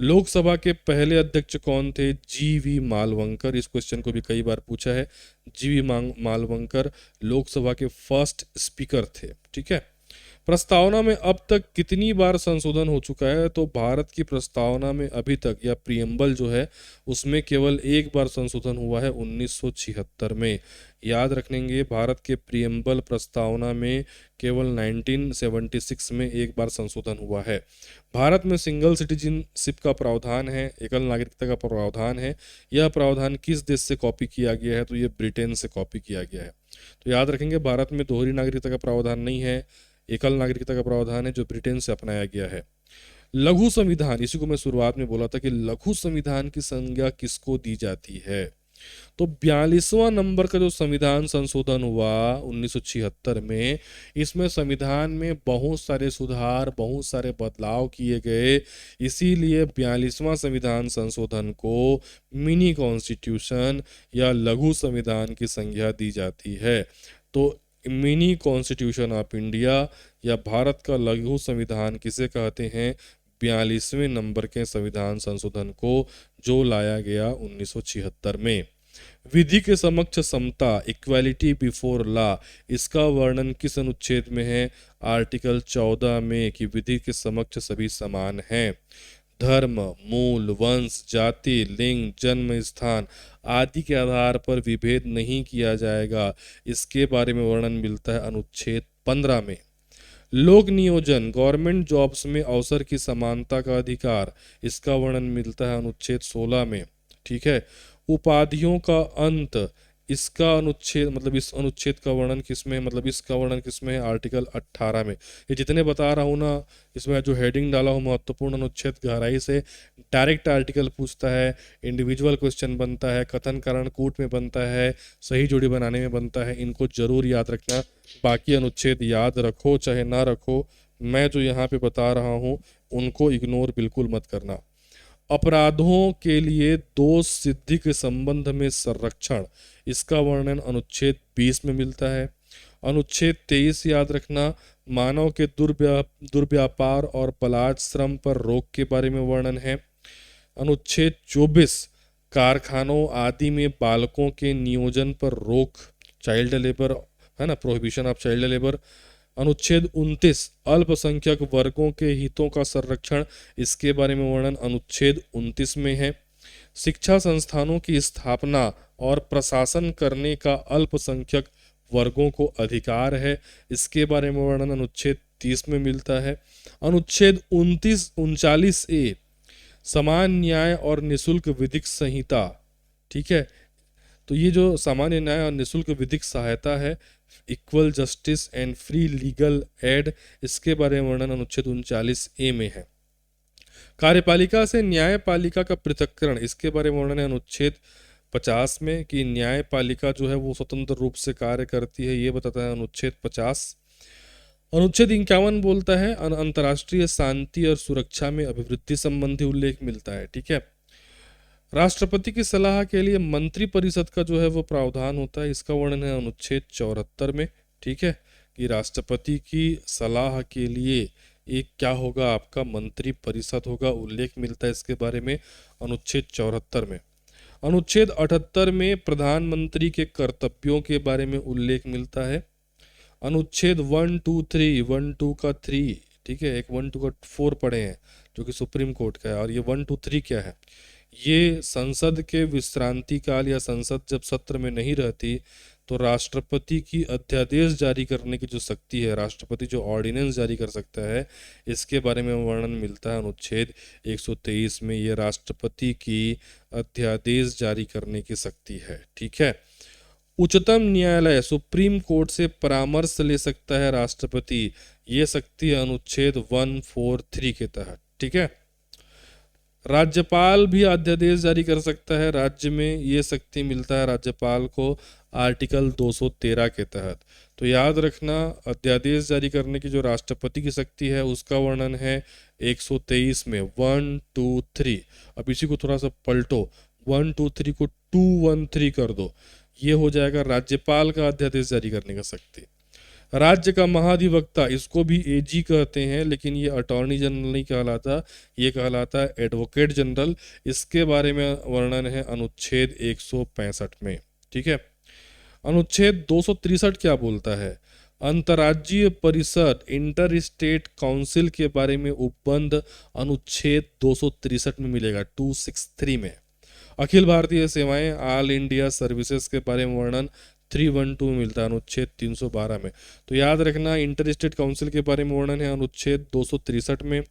S1: लोकसभा के पहले अध्यक्ष कौन थे? GV मालवंकर। इस क्वेश्चन को भी कई बार पूछा है। GV मालवंकर लोकसभा के फर्स्ट स्पीकर थे। ठीक है, प्रस्तावना में अब तक कितनी बार संशोधन हो चुका है? तो भारत की प्रस्तावना में अभी तक, या प्रियम्बल जो है उसमें केवल एक बार संशोधन हुआ है 1976 में। याद रखेंगे भारत के प्रियम्बल प्रस्तावना में केवल 1976 में एक बार संशोधन हुआ है। भारत में सिंगल सिटीजनशिप का प्रावधान है, एकल नागरिकता का प्रावधान है। यह प्रावधान किस देश से कॉपी किया गया है? तो ये ब्रिटेन से कॉपी किया गया है। तो याद रखेंगे भारत में दोहरी नागरिकता का प्रावधान नहीं है, एकल नागरिकता का प्रावधान है जो ब्रिटेन से अपनाया गया है। लघु संविधान, इसी को मैं शुरुआत में बोला था कि लघु संविधान की संज्ञा किसको दी जाती है। तो 42वां नंबर का जो संविधान संशोधन हुआ 1976 में, इसमें संविधान में बहुत सारे सुधार, बहुत सारे बदलाव किए गए। इसीलिए 42वां संविधान संशोधन को मिनी कॉन्स्टिट्यूशन या लघु संविधान की संज्ञा दी जाती है। तो मिनी कॉन्स्टिट्यूशन ऑफ इंडिया या भारत का लघु संविधान किसे कहते हैं? 42वें नंबर के संविधान संशोधन को जो लाया गया 1976 में। विधि के समक्ष समता, इक्वालिटी बिफोर लॉ, इसका वर्णन किस अनुच्छेद में है? आर्टिकल 14 में, कि विधि के समक्ष सभी समान हैं। धर्म, मूल, वंश, जाति, लिंग, जन्म स्थान आदि के आधार पर विभेद नहीं किया जाएगा, इसके बारे में वर्णन मिलता है अनुच्छेद 15 में। लोक नियोजन, गवर्नमेंट जॉब्स में अवसर की समानता का अधिकार, इसका वर्णन मिलता है अनुच्छेद 16 में। ठीक है। उपाधियों का अंत, इसका अनुच्छेद मतलब इस अनुच्छेद का वर्णन किसमें है, मतलब इसका वर्णन किसमें है? आर्टिकल 18 में। ये जितने बता रहा हूँ ना, इसमें जो हेडिंग डाला हूँ महत्वपूर्ण अनुच्छेद, गहराई से डायरेक्ट आर्टिकल पूछता है, इंडिविजुअल क्वेश्चन बनता है, कथन कारण कूट में बनता है, सही जोड़ी बनाने में बनता है, इनको जरूर याद रखना। बाकी अनुच्छेद याद रखो चाहे ना रखो, मैं जो यहाँ पे बता रहा हूँ उनको इग्नोर बिल्कुल मत करना। अपराधों के लिए दोष सिद्धि के संबंध में संरक्षण, इसका वर्णन अनुच्छेद 20 में मिलता है। अनुच्छेद 23 याद रखना, मानव के दुर्व्यापार और बलात् श्रम पर रोक के बारे में वर्णन है। अनुच्छेद 24 कारखानों आदि में बालकों के नियोजन पर रोक, चाइल्ड लेबर है ना, प्रोहिबिशन ऑफ चाइल्ड लेबर। अनुच्छेद 29 अल्पसंख्यक वर्गों के हितों का संरक्षण, इसके बारे में वर्णन अनुच्छेद 29 में है। शिक्षा संस्थानों की स्थापना और प्रशासन करने का अल्पसंख्यक वर्गों को अधिकार है, इसके बारे में वर्णन अनुच्छेद 30 में मिलता है। अनुच्छेद 39 ए समान न्याय और निशुल्क विधिक संहिता। ठीक है। तो ये जो सामान्य न्याय और निशुल्क विधिक सहायता है, equal justice and free legal aid, इसके बारे में वर्णन अनुच्छेद 39 ए में है। कार्यपालिका से न्यायपालिका का पृथक्करण, इसके बारे में वर्णन है अनुच्छेद 50 में, कि न्यायपालिका जो है वो स्वतंत्र रूप से कार्य करती है, ये बताता है अनुच्छेद 50। अनुच्छेद 51 बोलता है अंतर्राष्ट्रीय शांति और सुरक्षा में अभिवृद्धि संबंधी उल्लेख मिलता है। ठीक है। राष्ट्रपति की सलाह के लिए मंत्रिपरिषद का जो है वो प्रावधान होता है, इसका वर्णन है अनुच्छेद 74 में। ठीक है। कि राष्ट्रपति की सलाह के लिए एक क्या होगा, आपका मंत्रिपरिषद होगा, उल्लेख मिलता है इसके बारे में अनुच्छेद 74 में। अनुच्छेद 78 में प्रधानमंत्री के कर्तव्यों के बारे में उल्लेख मिलता है। अनुच्छेद 1, 2, 3, 1, 2 का 3, ठीक है, एक 1, 2 का 4 पढ़े हैं जो कि सुप्रीम कोर्ट का है, और ये 1, 2, 3 क्या है? ये संसद के विश्रांति काल या संसद जब सत्र में नहीं रहती तो राष्ट्रपति की अध्यादेश जारी करने की जो शक्ति है, राष्ट्रपति जो ऑर्डिनेंस जारी कर सकता है, इसके बारे में वर्णन मिलता है अनुच्छेद 123 में। ये राष्ट्रपति की अध्यादेश जारी करने की शक्ति है। ठीक है। उच्चतम न्यायालय सुप्रीम कोर्ट से परामर्श ले सकता है राष्ट्रपति, ये शक्ति है अनुच्छेद 143 के तहत। ठीक है। राज्यपाल भी अध्यादेश जारी कर सकता है राज्य में, ये शक्ति मिलता है राज्यपाल को आर्टिकल 213 के तहत। तो याद रखना, अध्यादेश जारी करने की जो राष्ट्रपति की शक्ति है उसका वर्णन है 123 में, 1, 2, 3। अब इसी को थोड़ा सा पलटो, 1, 2, 3 को 213 कर दो, ये हो जाएगा राज्यपाल का अध्यादेश जारी करने का शक्ति। राज्य का महाधिवक्ता, इसको भी एजी कहते हैं, लेकिन ये अटॉर्नी जनरल नहीं कहलाता, ये कहलाता है एडवोकेट जनरल। इसके बारे में वर्णन है अनुच्छेद 165 में। ठीक है। अनुच्छेद 263 क्या बोलता है? अंतर्राज्यीय परिषद इंटर स्टेट काउंसिल के बारे में उपबंध अनुच्छेद 263 में मिलेगा, 263 में। अखिल भारतीय सेवाएं ऑल इंडिया सर्विसेज के बारे में वर्णन 312 में मिलता है, अनुच्छेद 312 में। तो याद रखना, इंटर स्टेट काउंसिल के बारे में वर्णन है अनुच्छेद 263 में,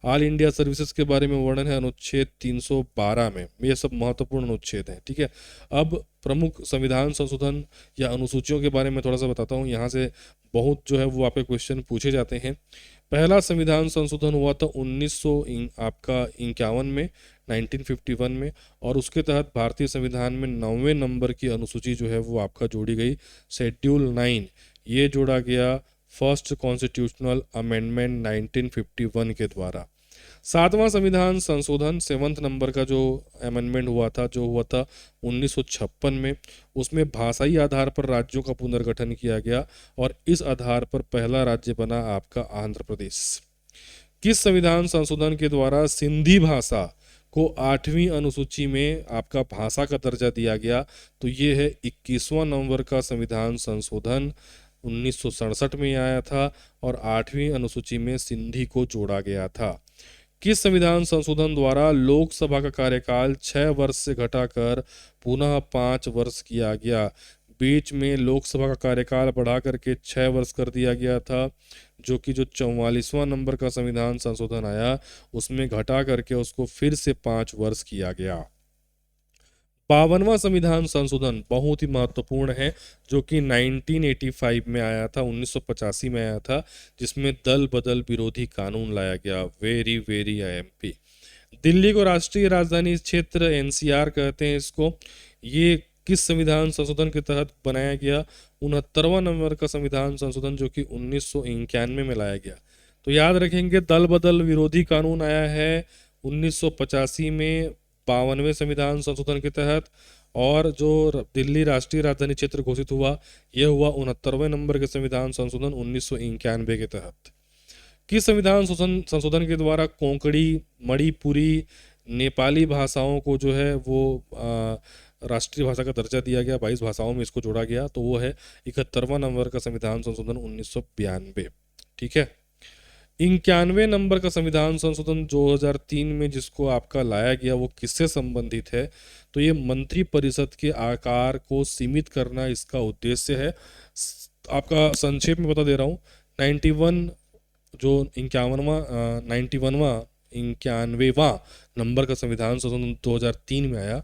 S1: ऑल इंडिया सर्विसेज के बारे में वर्णन है अनुच्छेद 312 में। ये सब महत्वपूर्ण अनुच्छेद हैं। ठीक है। अब प्रमुख संविधान संशोधन या अनुसूचियों के बारे में थोड़ा सा बताता हूँ। यहाँ से बहुत जो है वो आपके क्वेश्चन पूछे जाते हैं। पहला संविधान संशोधन हुआ था 1951 में, 1951 में, और उसके तहत भारतीय संविधान में 9वें नंबर की अनुसूची जो है वो आपका जोड़ी गई, शेड्यूल 9, ये जोड़ा गया फर्स्ट कॉन्स्टिट्यूशनल अमेंडमेंट 1951 के द्वारा। सातवां संविधान संशोधन, सेवन्थ नंबर का जो अमेंडमेंट हुआ था, जो हुआ था 1956 में, उसमें भाषाई आधार पर राज्यों का पुनर्गठन किया गया और इस आधार पर पहला राज्य बना आपका आंध्र प्रदेश। किस संविधान संशोधन के द्वारा सिंधी भाषा को 8वीं अनुसूची में आपका भाषा का दर्जा दिया गया? तो ये है 21वां नंबर का संविधान संशोधन, 1967 में आया था और 8वीं अनुसूची में सिंधी को जोड़ा गया था। किस संविधान संशोधन द्वारा लोकसभा का कार्यकाल 6 वर्ष से घटाकर पुनः 5 वर्ष किया गया? बीच में लोकसभा का कार्यकाल बढ़ा करके 6 वर्ष कर दिया गया था, जो कि जो 44वां नंबर का संविधान संशोधन आया उसमें घटा करके उसको फिर से 5 वर्ष किया गया। 52वां संविधान संशोधन बहुत ही महत्वपूर्ण है, जो कि 1985 में आया था, 1985 में आया था, जिसमें दल बदल विरोधी कानून लाया गया। Very very IMP. दिल्ली को राष्ट्रीय राजधानी क्षेत्र एनसीआर कहते हैं इसको। ये किस संविधान संशोधन के तहत बनाया गया? 69वां नंबर का संविधान संशोधन, जो कि 1991 में लाया गया। तो याद रखेंगे, दल बदल विरोधी कानून आया है 1985 में 52वें संविधान संशोधन के तहत, और जो दिल्ली राष्ट्रीय राजधानी क्षेत्र घोषित हुआ यह हुआ 69वें नंबर के संविधान संशोधन 1991 के तहत। किस संविधान संशोधन के द्वारा कोंकणी, मणिपुरी, नेपाली भाषाओं को जो है वो राष्ट्रीय भाषा का दर्जा दिया गया, 22 भाषाओं में इसको जोड़ा गया? तो वो है 71वां नंबर का संविधान संशोधन 1992। ठीक है। 91वें नंबर का संविधान संशोधन 2003 में जिसको आपका लाया गया वो किससे संबंधित है? तो ये मंत्रिपरिषद के आकार को सीमित करना इसका उद्देश्य है। आपका संक्षेप में बता दे रहा हूँ। 91 जो 91वां नंबर का संविधान संशोधन 2003 में आया,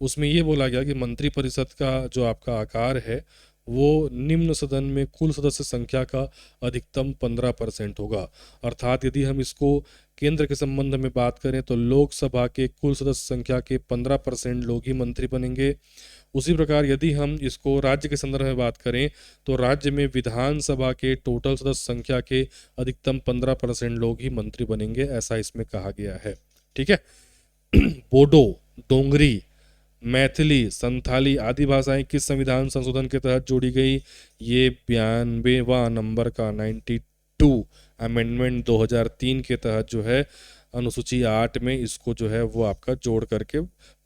S1: उसमें ये बोला गया कि मंत्रिपरिषद का जो आपका आकार है वो निम्न सदन में कुल सदस्य संख्या का अधिकतम 15% होगा। अर्थात यदि हम इसको केंद्र के संबंध में बात करें तो लोकसभा के कुल सदस्य संख्या के 15% लोग ही मंत्री बनेंगे। उसी प्रकार यदि हम इसको राज्य के संदर्भ में बात करें तो राज्य में विधानसभा के टोटल सदस्य संख्या के अधिकतम 15% लोग ही मंत्री बनेंगे, ऐसा इसमें कहा गया है। ठीक है। बोडो, डोंगरी, मैथिली, संथाली आदि भाषाएं किस संविधान संशोधन के तहत जोड़ी गई? ये 92वां नंबर का 92 अमेंडमेंट 2003 के तहत जो है अनुसूची 8 में इसको जो है वो आपका जोड़ करके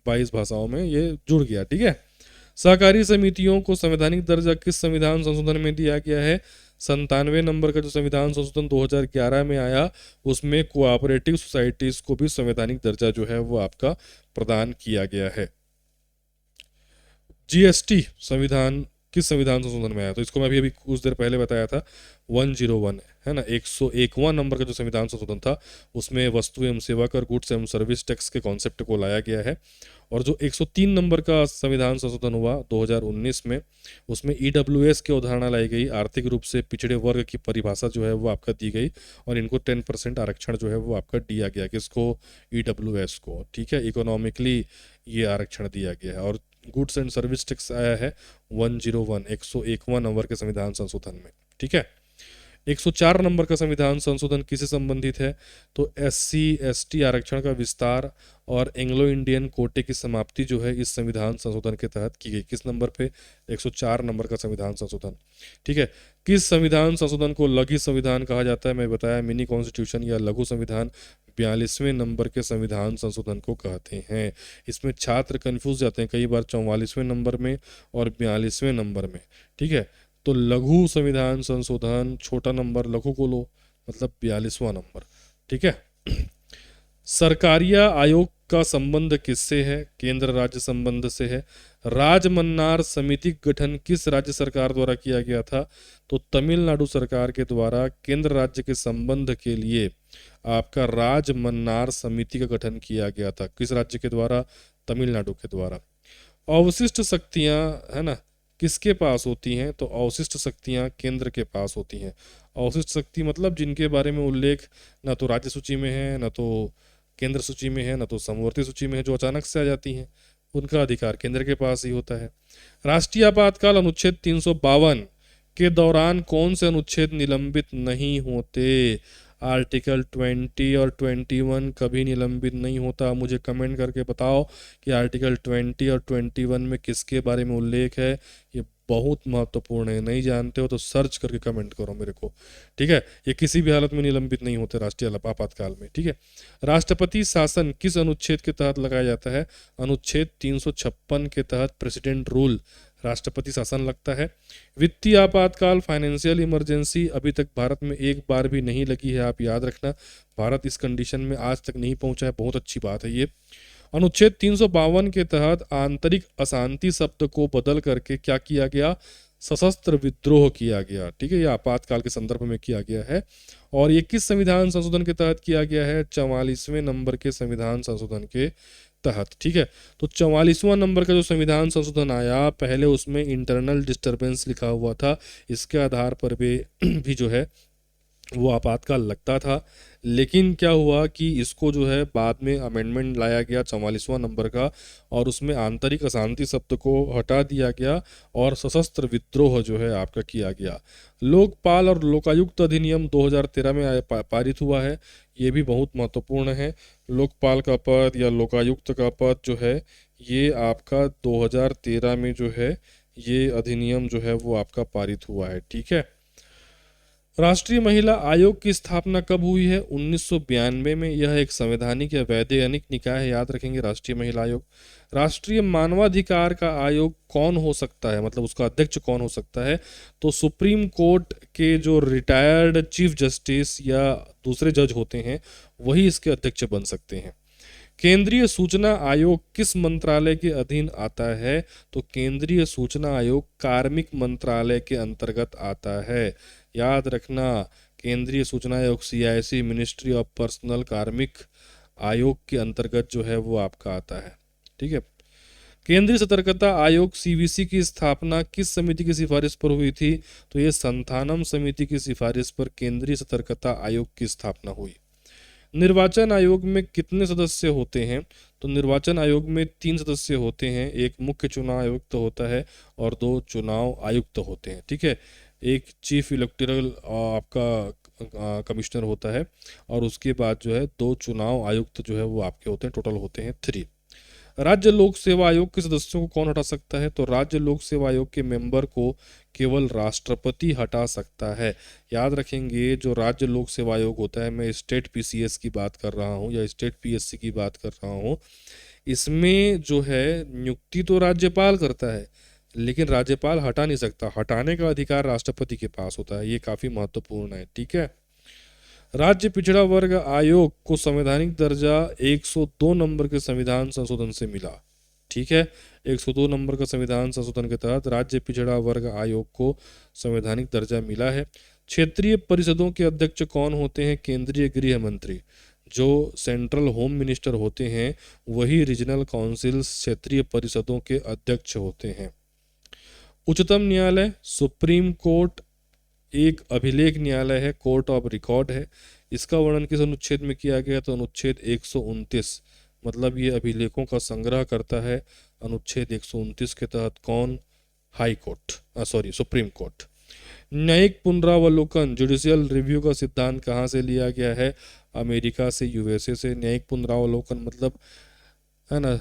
S1: 22 भाषाओं में ये जुड़ गया। ठीक है। सहकारी समितियों को संवैधानिक दर्जा किस संविधान संशोधन में दिया गया है? 97 नंबर का जो संविधान संशोधन 2011 में आया उसमें कोऑपरेटिव सोसाइटीज को भी संवैधानिक दर्जा जो है वो आपका प्रदान किया गया है। जीएसटी संविधान किस संविधान संशोधन में आया? तो इसको मैं अभी कुछ देर पहले बताया था, 101 है ना, 101वां नंबर का जो संविधान संशोधन था उसमें वस्तु एवं सेवा कर, गुड्स एवं सर्विस टैक्स के कॉन्सेप्ट को लाया गया है। और जो 103 नंबर का संविधान संशोधन हुआ 2019 में, उसमें ईडब्ल्यूएस की अवधारणा लाई गई, आर्थिक रूप से पिछड़े वर्ग की परिभाषा जो है वो आपका दी गई और इनको 10% आरक्षण जो है वो आपका दिया गया, किसको? ईडब्ल्यूएस को। ठीक है। इकोनॉमिकली ये आरक्षण दिया गया है। और गुड्स एंड सर्विस टैक्स आया है 101, 101वां नंबर के संविधान संशोधन में। ठीक है। 104 नंबर का संविधान संशोधन किससे संबंधित है? तो एससी एसटी आरक्षण का विस्तार और एंग्लो इंडियन कोटे की समाप्ति जो है इस संविधान संशोधन के तहत की गई। किस नंबर पे? 104 नंबर का संविधान संशोधन। ठीक है। किस संविधान संशोधन को लघु संविधान कहा जाता है? मैं बताया, मिनी कॉन्स्टिट्यूशन या लघु संविधान 42वें नंबर के संविधान संशोधन को कहते हैं। इसमें छात्र कंफ्यूज जाते हैं कई बार 44वें नंबर में और 42वें नंबर में। ठीक है। तो लघु संविधान संशोधन छोटा नंबर लघु को लो, मतलब 42वां नंबर। ठीक है। सरकारिया आयोग का संबंध किससे है? केंद्र राज्य संबंध से है। राजमन्नार समिति गठन किस राज्य सरकार द्वारा किया गया था? तो तमिलनाडु सरकार के द्वारा केंद्र राज्य के संबंध के लिए आपका राजमन्नार समिति का गठन किया गया था। किस राज्य के द्वारा? तमिलनाडु के द्वारा। अवशिष्ट शक्तियां है ना किसके पास होती हैं? तो अवशिष्ट शक्तियां केंद्र के पास होती हैं। अवशिष्ट शक्ति मतलब जिनके बारे में उल्लेख न तो राज्य सूची में है, न तो केंद्र सूची में है, न तो समवर्ती सूची में है, जो अचानक से आ जाती हैं, उनका अधिकार केंद्र के पास ही होता है। राष्ट्रीय आपातकाल अनुच्छेद 352 के दौरान कौन से अनुच्छेद निलंबित नहीं होते? आर्टिकल 20 और 21 कभी निलंबित नहीं होता। मुझे कमेंट करके बताओ कि आर्टिकल 20 और 21 में किसके बारे में उल्लेख है। ये बहुत महत्वपूर्ण है, नहीं जानते हो तो सर्च करके कमेंट करो मेरे को, ठीक है। ये किसी भी हालत में निलंबित नहीं होते राष्ट्रीय आपातकाल में, ठीक है। राष्ट्रपति शासन किस अनुच्छेद के तहत लगाया जाता है? अनुच्छेद 356 के तहत प्रेसिडेंट रूल राष्ट्रपति शासन लगता है। वित्तीय आपातकाल फाइनेंशियल इमरजेंसी अभी तक भारत में एक बार भी नहीं लगी है, आप याद रखना। भारत इस कंडीशन में आज तक नहीं पहुंचा है, बहुत अच्छी बात है ये। अनुच्छेद 352 के तहत आंतरिक अशांति शब्द को बदल करके क्या किया गया? सशस्त्र विद्रोह किया गया, ठीक है। यह आपातकाल के संदर्भ में किया गया है। और ये किस संविधान संशोधन के तहत किया गया है? 44वें नंबर के संविधान संशोधन के तहत, ठीक है। तो 44वां नंबर का जो संविधान संशोधन आया, पहले उसमें इंटरनल डिस्टरबेंस लिखा हुआ था, इसके आधार पर भी जो है वो आपातकाल लगता था। लेकिन क्या हुआ कि इसको जो है बाद में अमेंडमेंट लाया गया 44वां नंबर का, और उसमें आंतरिक अशांति शब्द को हटा दिया गया और सशस्त्र विद्रोह जो है आपका किया गया। लोकपाल और लोकायुक्त अधिनियम 2013 में पारित हुआ है, ये भी बहुत महत्वपूर्ण है। लोकपाल का पद या लोकायुक्त का पद जो है ये आपका 2013 में जो है ये अधिनियम जो है वो आपका पारित हुआ है, ठीक है। राष्ट्रीय महिला आयोग की स्थापना कब हुई है? 1992 में। यह एक संवैधानिक या वैधानिक निकाय है, याद रखेंगे राष्ट्रीय महिला आयोग। राष्ट्रीय मानवाधिकार का आयोग कौन हो सकता है, मतलब उसका अध्यक्ष कौन हो सकता है? तो सुप्रीम कोर्ट के जो रिटायर्ड चीफ जस्टिस या दूसरे जज होते हैं वही इसके अध्यक्ष बन सकते हैं। केंद्रीय सूचना आयोग किस मंत्रालय के अधीन आता है? तो केंद्रीय सूचना आयोग कार्मिक मंत्रालय के अंतर्गत आता है, याद रखना। केंद्रीय सूचना आयोग CIC मिनिस्ट्री ऑफ पर्सनल कार्मिक आयोग के अंतर्गत जो है वो आपका आता है, ठीक है। केंद्रीय सतर्कता आयोग CVC की स्थापना किस समिति की सिफारिश पर हुई थी? तो ये संथानम समिति की सिफारिश पर केंद्रीय सतर्कता आयोग की स्थापना हुई। निर्वाचन आयोग में कितने सदस्य होते हैं? तो निर्वाचन आयोग में 3 सदस्य होते हैं, एक मुख्य चुनाव आयुक्त होता है और 2 चुनाव आयुक्त होते हैं, ठीक है। एक चीफ इलेक्टोरल आपका कमिश्नर होता है और उसके बाद जो है 2 चुनाव आयुक्त जो है वो आपके होते हैं, टोटल होते हैं 3। राज्य लोक सेवा आयोग के सदस्यों को कौन हटा सकता है? तो राज्य लोक सेवा आयोग के मेंबर को केवल राष्ट्रपति हटा सकता है, याद रखेंगे। जो राज्य लोक सेवा आयोग होता है, मैं स्टेट PCS की बात कर रहा हूँ या स्टेट PSC की बात कर रहा हूँ, इसमें जो है नियुक्ति तो राज्यपाल करता है लेकिन राज्यपाल हटा नहीं सकता, हटाने का अधिकार राष्ट्रपति के पास होता है। ये काफी महत्वपूर्ण है, ठीक है। राज्य पिछड़ा वर्ग आयोग को संवैधानिक दर्जा 102 नंबर के संविधान संशोधन से मिला, ठीक है। 102 नंबर का संविधान संशोधन के तहत राज्य पिछड़ा वर्ग आयोग को संवैधानिक दर्जा मिला है। क्षेत्रीय परिषदों के अध्यक्ष कौन होते हैं? केंद्रीय गृह मंत्री। जो सेंट्रल होम मिनिस्टर होते हैं वही रीजनल काउंसिल क्षेत्रीय परिषदों के अध्यक्ष होते हैं। उच्चतम न्यायालय सुप्रीम कोर्ट एक अभिलेख न्यायालय है, कोर्ट ऑफ रिकॉर्ड है। इसका वर्णन किस अनुच्छेद में किया गया? तो अनुच्छेद 129, मतलब ये अभिलेखों का संग्रह करता है। अनुच्छेद 129 के तहत कौन? High court, sorry supreme court. न्यायिक पुनरावलोकन जुडिशियल रिव्यू का सिद्धांत कहाँ से लिया गया है? अमेरिका से, USA से। न्यायिक पुनरावलोकन मतलब है ना,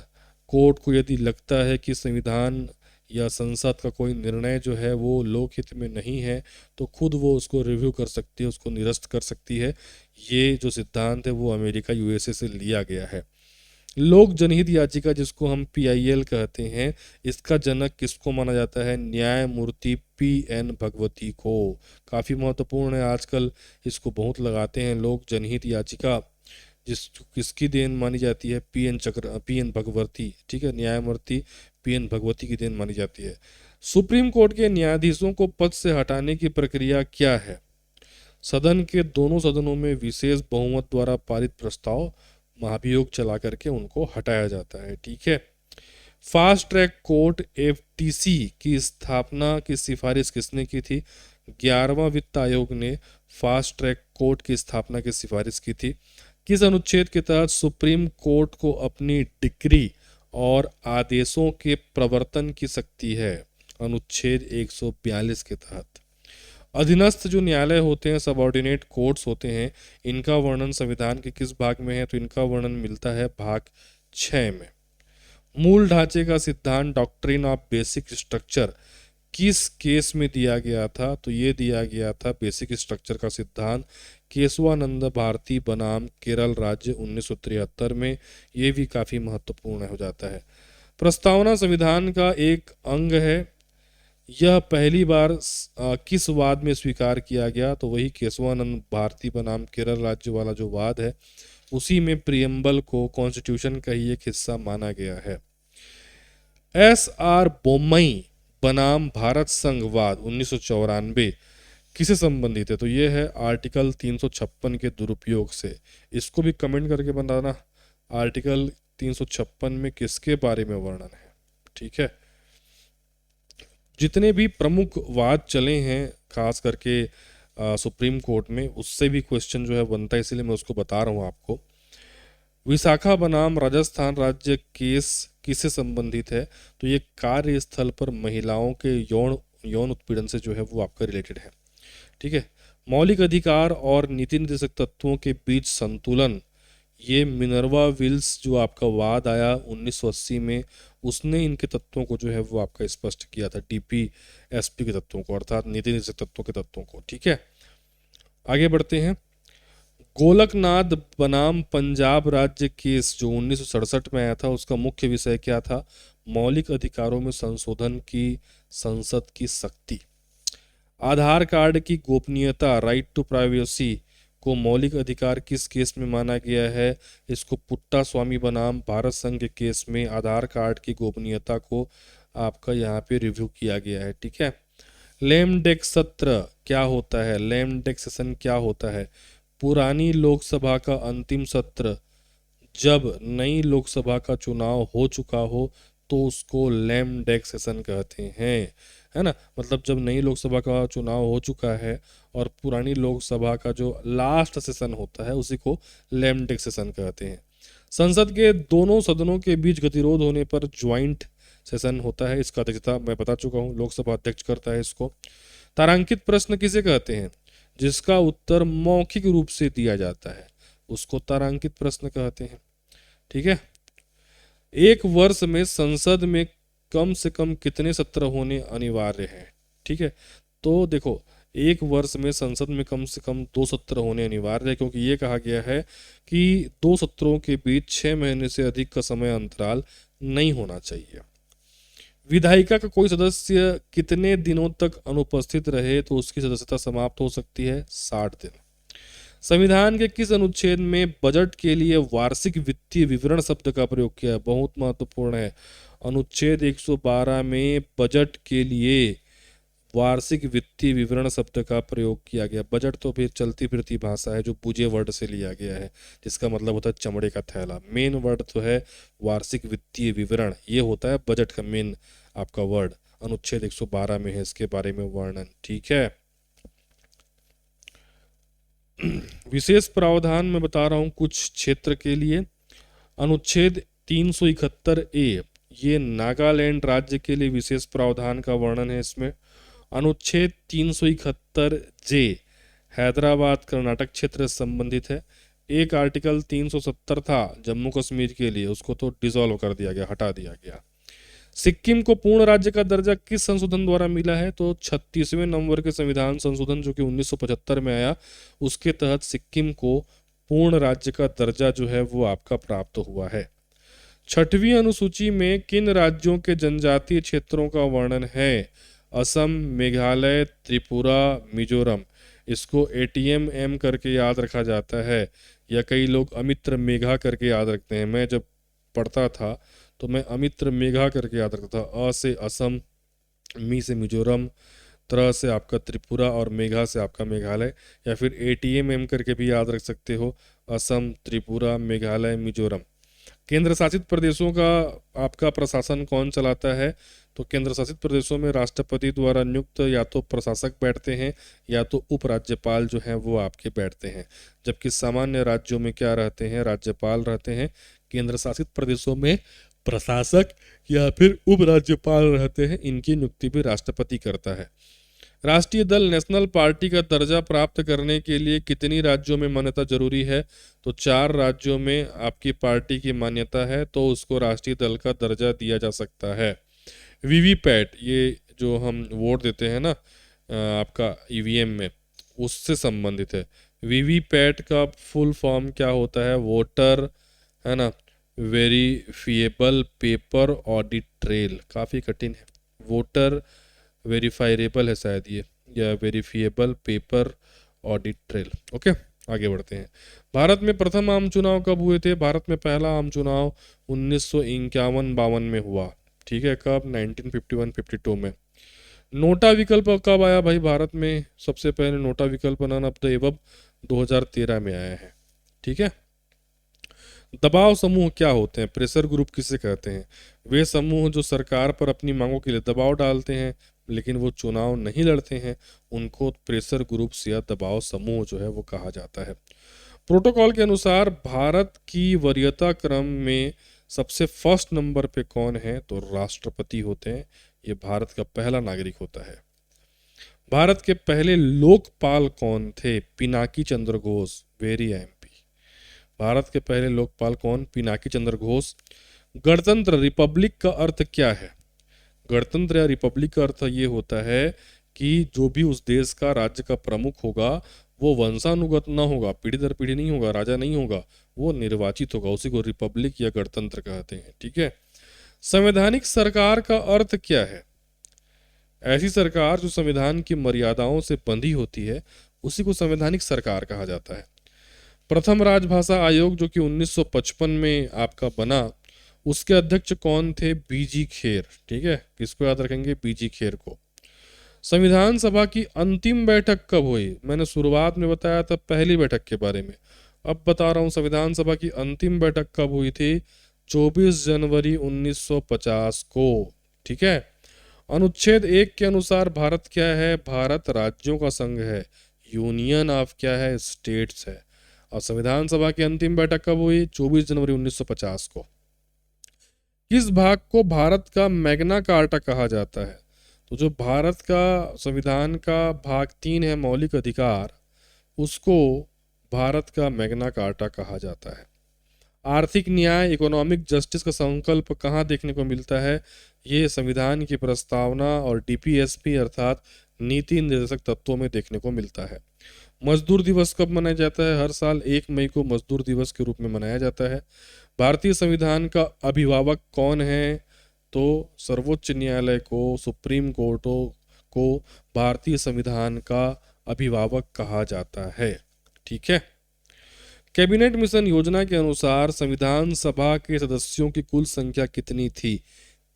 S1: कोर्ट को यदि लगता है कि संविधान या संसद का कोई निर्णय जो है वो लोकहित में नहीं है तो खुद वो उसको रिव्यू कर सकती है, उसको निरस्त कर सकती है। ये जो सिद्धांत है वो अमेरिका USA से लिया गया है। लोक जनहित याचिका जिसको हम PIL कहते हैं, इसका जनक किसको माना जाता है? न्यायमूर्ति PN भगवती को। काफ़ी महत्वपूर्ण है, आजकल इसको बहुत लगाते हैं। लोक जनहित याचिका किसकी देन मानी जाती है? PN भगवती, ठीक है। न्यायमूर्ति PN भगवती की देन मानी जाती है। सुप्रीम कोर्ट के न्यायाधीशों को पद से हटाने की प्रक्रिया क्या है? सदन के दोनों सदनों में विशेष बहुमत द्वारा पारित प्रस्ताव महाभियोग चला करके उनको हटाया जाता है, ठीक है। फास्ट ट्रैक कोर्ट एफटीसी की स्थापना की सिफारिश किसने की थी? 11वां वित्त आयोग ने फास्ट ट्रैक कोर्ट की स्थापना की सिफारिश की थी। किस अनुच्छेद के तहत सुप्रीम कोर्ट को अपनी डिक्री और आदेशों के प्रवर्तन की शक्ति है? अनुच्छेद 142 के तहत। अधीनस्थ जो न्यायालय होते हैं, सबऑर्डिनेट कोर्ट्स होते हैं, इनका वर्णन संविधान के किस भाग में है? तो इनका वर्णन मिलता है भाग 6 में। मूल ढांचे का सिद्धांत डॉक्ट्रिन ऑफ बेसिक स्ट्रक्चर किस केस में दिया गया था? तो ये दिया गया था बेसिक स्ट्रक्चर का सिद्धांत केशवानंद भारती बनाम केरल राज्य 1973 में। ये भी काफ़ी महत्वपूर्ण हो जाता है। प्रस्तावना संविधान का एक अंग है। यह पहली बार किस वाद में स्वीकार किया गया? तो वही केशवानंद भारती बनाम केरल राज्य वाला जो वाद है, उसी में प्रियम्बल को कॉन्स्टिट्यूशन का ही एक हिस्सा माना गया है। एस.आर. बोम्मई बनाम भारत संघवाद 1994 किसे संबंधित है? तो ये है आर्टिकल 356 के दुरुपयोग से। इसको भी कमेंट करके बताना, आर्टिकल 356 में किसके बारे में वर्णन है। ठीक है, जितने भी प्रमुख वाद चले हैं खास करके सुप्रीम कोर्ट में, उससे भी क्वेश्चन जो है बनता है, इसलिए मैं उसको बता रहा हूँ आपको। विशाखा बनाम राजस्थान राज्य केस किससे संबंधित है? तो ये कार्यस्थल पर महिलाओं के यौन उत्पीड़न से जो है वो आपका रिलेटेड है। ठीक है, मौलिक अधिकार और नीति निर्देशक तत्वों के बीच संतुलन, ये मिनर्वा विल्स जो आपका वाद आया 1980 में, उसने इनके तत्वों को जो है वो आपका स्पष्ट किया था, डीपीएसपी के तत्वों को, अर्थात नीति निर्देशक तत्वों के तत्वों को। ठीक है, आगे बढ़ते हैं। गोलकनाथ बनाम पंजाब राज्य केस जो 1967 में आया था, उसका मुख्य विषय क्या था? मौलिक अधिकारों में संशोधन की संसद की शक्ति। आधार कार्ड की गोपनीयता, राइट टू प्राइवेसी को मौलिक अधिकार किस केस में माना गया है? इसको पुट्टा स्वामी बनाम भारत संघ के केस में आधार कार्ड की गोपनीयता को आपका यहाँ पे रिव्यू किया गया है। ठीक है, लेम डेक सत्र क्या होता है? लेम डेक सेशन क्या होता है? पुरानी लोकसभा का अंतिम सत्र, जब नई लोकसभा का चुनाव हो चुका हो तो उसको लेम डेक सेशन कहते हैं, है ना। मतलब जब नई लोकसभा का चुनाव हो चुका है और पुरानी लोकसभा का जो लास्ट सेशन होता है उसी को लेम डेक सेशन कहते हैं। संसद के दोनों सदनों के बीच गतिरोध होने पर ज्वाइंट सेशन होता है। इसका अध्यक्षता मैं बता चुका हूँ, लोकसभा अध्यक्ष करता है इसको। तारांकित प्रश्न किसे कहते हैं? जिसका उत्तर मौखिक रूप से दिया जाता है उसको तारांकित प्रश्न कहते हैं। ठीक है, एक वर्ष में संसद में कम से कम कितने सत्र होने अनिवार्य हैं? ठीक है, तो देखो, एक वर्ष में संसद में कम से कम 2 सत्र होने अनिवार्य है, क्योंकि ये कहा गया है कि 2 सत्रों के बीच 6 महीने से अधिक का समय अंतराल नहीं होना चाहिए। विधायिका का कोई सदस्य कितने दिनों तक अनुपस्थित रहे तो उसकी सदस्यता समाप्त हो सकती है? 60 दिन। संविधान के किस अनुच्छेद में बजट के लिए वार्षिक वित्तीय विवरण शब्द का प्रयोग किया है? बहुत महत्वपूर्ण है। अनुच्छेद 112 में बजट के लिए वार्षिक वित्तीय विवरण शब्द का प्रयोग किया गया। बजट तो फिर चलती फिरती भाषा है जो पूजे वर्ड से लिया गया है, जिसका मतलब होता है चमड़े का थैला। मेन वर्ड तो है वार्षिक वित्तीय विवरण, ये होता है बजट का मेन आपका वर्ड। अनुच्छेद 112 में है इसके बारे में वर्णन। ठीक है, विशेष प्रावधान मैं बता रहा हूँ कुछ क्षेत्र के लिए। अनुच्छेद 371A, ये नागालैंड राज्य के लिए विशेष प्रावधान का वर्णन है इसमें। अनुच्छेद 371J हैदराबाद कर्नाटक क्षेत्र से संबंधित है। एक आर्टिकल 370 था जम्मू कश्मीर के लिए, उसको तो डिसॉल्व कर दिया गया, हटा दिया गया। सिक्किम को पूर्ण राज्य का दर्जा किस संशोधन द्वारा मिला है? तो 36वें नंबर के संविधान संशोधन जो कि 1975 में आया, उसके तहत सिक्किम को पूर्ण राज्य का दर्जा जो है वो आपका प्राप्त हुआ है। 6वीं अनुसूची में किन राज्यों के जनजातीय क्षेत्रों का वर्णन है? असम, मेघालय, त्रिपुरा, मिजोरम। इसको ATM करके याद रखा जाता है, या कई लोग अमित्र मेघा करके याद रखते हैं। मैं जब पढ़ता था तो मैं अमित्र मेघा करके याद रखता था। अ से असम, मी से मिजोरम, त्र से आपका त्रिपुरा और मेघा से आपका मेघालय, या फिर ATM करके भी याद रख सकते हो, असम, त्रिपुरा, मेघालय, मिजोरम। केंद्र शासित प्रदेशों का आपका प्रशासन कौन चलाता है? तो केंद्र शासित प्रदेशों में राष्ट्रपति द्वारा नियुक्त या तो प्रशासक बैठते हैं या तो उपराज्यपाल जो हैं वो आपके बैठते हैं। जबकि सामान्य राज्यों में क्या रहते हैं? राज्यपाल रहते हैं। केंद्र शासित प्रदेशों में प्रशासक या फिर उपराज्यपाल रहते हैं। इनकी नियुक्ति भी राष्ट्रपति करता है। राष्ट्रीय दल नेशनल पार्टी का दर्जा प्राप्त करने के लिए कितनी राज्यों में मान्यता जरूरी है? तो 4 राज्यों में आपकी पार्टी की मान्यता है तो उसको राष्ट्रीय दल का दर्जा दिया जा सकता है। वीवीपैट, ये जो हम वोट देते हैं ना आपका ईवीएम में, उससे संबंधित है। वीवीपैट का फुल फॉर्म क्या होता है? वोटर, है ना, वेरीफिएबल पेपर ऑडिट ट्रेल। काफ़ी कठिन है। वोटर वेरीफाइरेबल है शायद ये, या verifiable paper audit trail. Okay, आगे बढ़ते हैं। भारत में प्रथम आम चुनाव कब हुए थे? भारत में पहला आम चुनाव 1951-52 में हुआ। ठीक है, कब? 1951-52 में। नोटा विकल्प कब आया भाई भारत में? सबसे पहले नोटा विकल्प नन ऑफ द एबव 2013 में आया है। ठीक है। दबाव समूह क्या होते हैं? प्रेशर ग्रुप किसे कहते हैं? वे समूह जो सरकार पर अपनी मांगों के लिए दबाव डालते हैं लेकिन वो चुनाव नहीं लड़ते हैं, उनको प्रेशर ग्रुप्स या दबाव समूह जो है वो कहा जाता है। प्रोटोकॉल के अनुसार भारत की वरीयता क्रम में सबसे फर्स्ट नंबर पे कौन है? तो राष्ट्रपति होते हैं। ये भारत का पहला नागरिक होता है। भारत के पहले लोकपाल कौन थे? पिनाकी चंद्र घोष। Very MP. भारत के पहले लोकपाल कौन? पिनाकी चंद्र घोष। गणतंत्र, रिपब्लिक का अर्थ क्या है? गणतंत्र या रिपब्लिक का अर्थ ये होता है कि जो भी उस देश का राज्य का प्रमुख होगा वो वंशानुगत ना होगा, पीढ़ी दर पीढ़ी नहीं होगा, राजा नहीं होगा, वो निर्वाचित होगा। उसी को रिपब्लिक या गणतंत्र कहते हैं। ठीक है। संवैधानिक सरकार का अर्थ क्या है? ऐसी सरकार जो संविधान की मर्यादाओं से बंधी होती है, उसी को संवैधानिक सरकार कहा जाता है। प्रथम राजभाषा आयोग जो कि 1955 में आपका बना, उसके अध्यक्ष कौन थे? बीजी खेर। ठीक है, किसको याद रखेंगे? बीजी खेर को। संविधान सभा की अंतिम बैठक कब हुई? मैंने शुरुआत में बताया था पहली बैठक के बारे में, अब बता रहा हूं संविधान सभा की अंतिम बैठक कब हुई थी? 24 जनवरी 1950 को। ठीक है। अनुच्छेद 1 के अनुसार भारत क्या है? भारत राज्यों का संघ है। यूनियन ऑफ क्या है? स्टेट्स है। और संविधान सभा की अंतिम बैठक कब हुई? 24 जनवरी 1950 को। किस भाग को भारत का मैग्ना कार्टा कहा जाता है? तो जो भारत का संविधान का भाग 3 है, मौलिक अधिकार, उसको भारत का मैग्ना कार्टा कहा जाता है। आर्थिक न्याय, इकोनॉमिक जस्टिस का संकल्प कहाँ देखने को मिलता है? ये संविधान की प्रस्तावना और डीपीएसपी अर्थात नीति निर्देशक तत्वों में देखने को मिलता है। मजदूर दिवस कब मनाया जाता है? हर साल 1 मई को मजदूर दिवस के रूप में मनाया जाता है। भारतीय संविधान का अभिभावक कौन है? तो सर्वोच्च न्यायालय को, सुप्रीम कोर्टों को भारतीय संविधान का अभिभावक कहा जाता है। ठीक है। कैबिनेट मिशन योजना के अनुसार संविधान सभा के सदस्यों की कुल संख्या कितनी थी?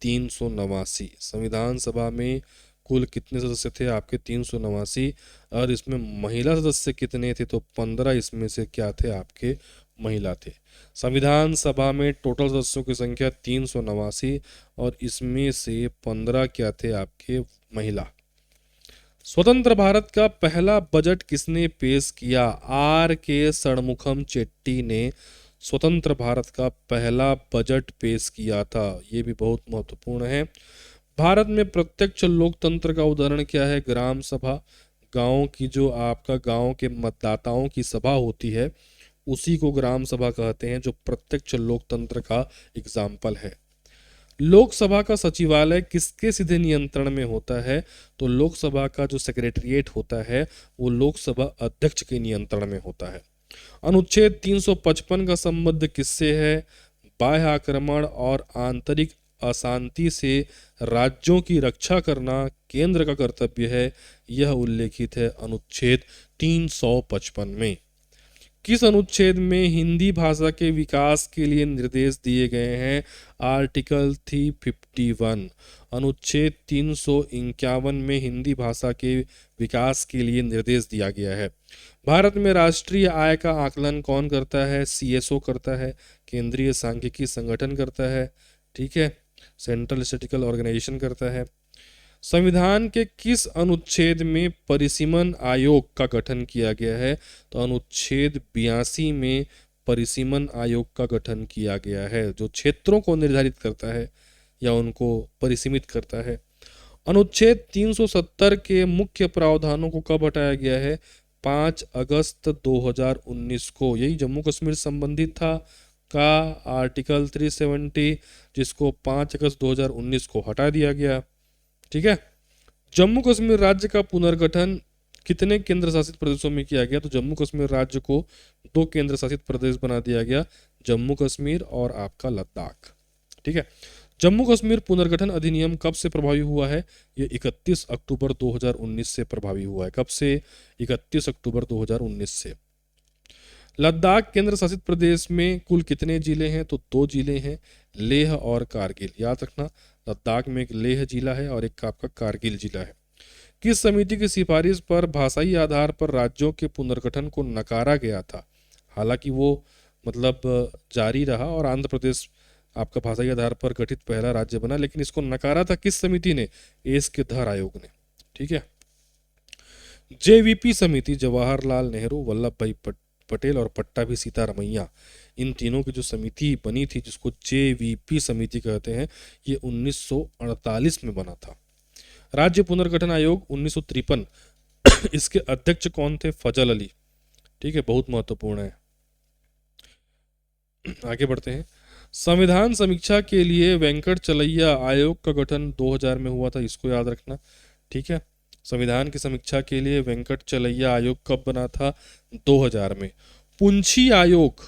S1: 389। संविधान सभा में कुल कितने सदस्य थे आपके? 389। और इसमें महिला सदस्य कितने थे? तो 15 इसमें से क्या थे आपके? महिला थे। संविधान सभा में टोटल सदस्यों की संख्या 389 और इसमें से 15 क्या थे आपके? महिला। स्वतंत्र भारत का पहला बजट किसने पेश किया? आर के षणमुखम चेट्टी ने स्वतंत्र भारत का पहला बजट पेश किया था। ये भी बहुत महत्वपूर्ण है। भारत में प्रत्यक्ष लोकतंत्र का उदाहरण क्या है? ग्राम सभा। गांव की जो आपका गांव के मतदाताओं की सभा होती है उसी को ग्राम सभा कहते हैं, जो प्रत्यक्ष लोकतंत्र का एग्जाम्पल है। लोकसभा का सचिवालय किसके सीधे नियंत्रण में होता है? तो लोकसभा का जो सेक्रेटरिएट होता है वो लोकसभा अध्यक्ष के नियंत्रण में होता है। अनुच्छेद 355 का संबंध किससे है? बाह्य आक्रमण और आंतरिक अशांति से राज्यों की रक्षा करना केंद्र का कर्तव्य है, यह उल्लेखित है अनुच्छेद 355 में। किस अनुच्छेद में हिंदी भाषा के विकास के लिए निर्देश दिए गए हैं? आर्टिकल 351। अनुच्छेद 351 में हिंदी भाषा के विकास के लिए निर्देश दिया गया है। भारत में राष्ट्रीय आय का आकलन कौन करता है? सीएसओ करता है, केंद्रीय सांख्यिकी संगठन करता है, ठीक है, सेंट्रल स्टैटिस्टिकल ऑर्गेनाइजेशन करता है। संविधान के किस अनुच्छेद में परिसीमन आयोग का गठन किया गया है? तो अनुच्छेद 82 में परिसीमन आयोग का गठन किया गया है, जो क्षेत्रों को निर्धारित करता है या उनको परिसीमित करता है। अनुच्छेद 370 के मुख्य प्रावधानों को कब हटाया गया है? 5 अगस्त 2019 को। यही जम्मू कश्मीर संबंधित था का आर्टिकल 370, जिसको 5 अगस्त 2019 को हटा दिया गया, ठीक है। जम्मू कश्मीर राज्य का पुनर्गठन कितने केंद्र शासित प्रदेशों में किया गया? तो जम्मू कश्मीर राज्य को 2 केंद्र शासित प्रदेश बना दिया गया, जम्मू कश्मीर और आपका लद्दाख, ठीक है। जम्मू कश्मीर पुनर्गठन अधिनियम कब से प्रभावी हुआ है? ये 31 अक्टूबर 2019 से प्रभावी हुआ है। कब से? 31 अक्टूबर 2019 से। लद्दाख केंद्र शासित प्रदेश में कुल कितने जिले हैं? तो 2 जिले हैं, लेह और कारगिल। याद रखना, लद्दाख में एक लेह जिला है और एक आपका कारगिल जिला है। किस समिति की सिफारिश पर भाषाई आधार पर राज्यों के पुनर्गठन को नकारा गया था? हालांकि वो मतलब जारी रहा और आंध्र प्रदेश आपका भाषाई आधार पर गठित पहला राज्य बना, लेकिन इसको नकारा था किस समिति ने? एस के धर आयोग ने, ठीक है। जेवीपी समिति जवाहरलाल नेहरू, वल्लभ भाई पटेल और पट्टाभी सीतारमैया, इन तीनों की जो समिति बनी थी, जिसको जेवीपी समिति कहते हैं, ये 1948 में बना था। राज्य पुनर्गठन आयोग 1953, इसके अध्यक्ष कौन थे? फजल अली, ठीक है, बहुत महत्वपूर्ण है। आगे बढ़ते हैं। संविधान समीक्षा के लिए वेंकट चलैया आयोग का गठन 2000 में हुआ था, इसको याद रखना, ठीक है। संविधान की समीक्षा के लिए वेंकट चलैया आयोग कब बना था? 2000 में। पुंछी आयोग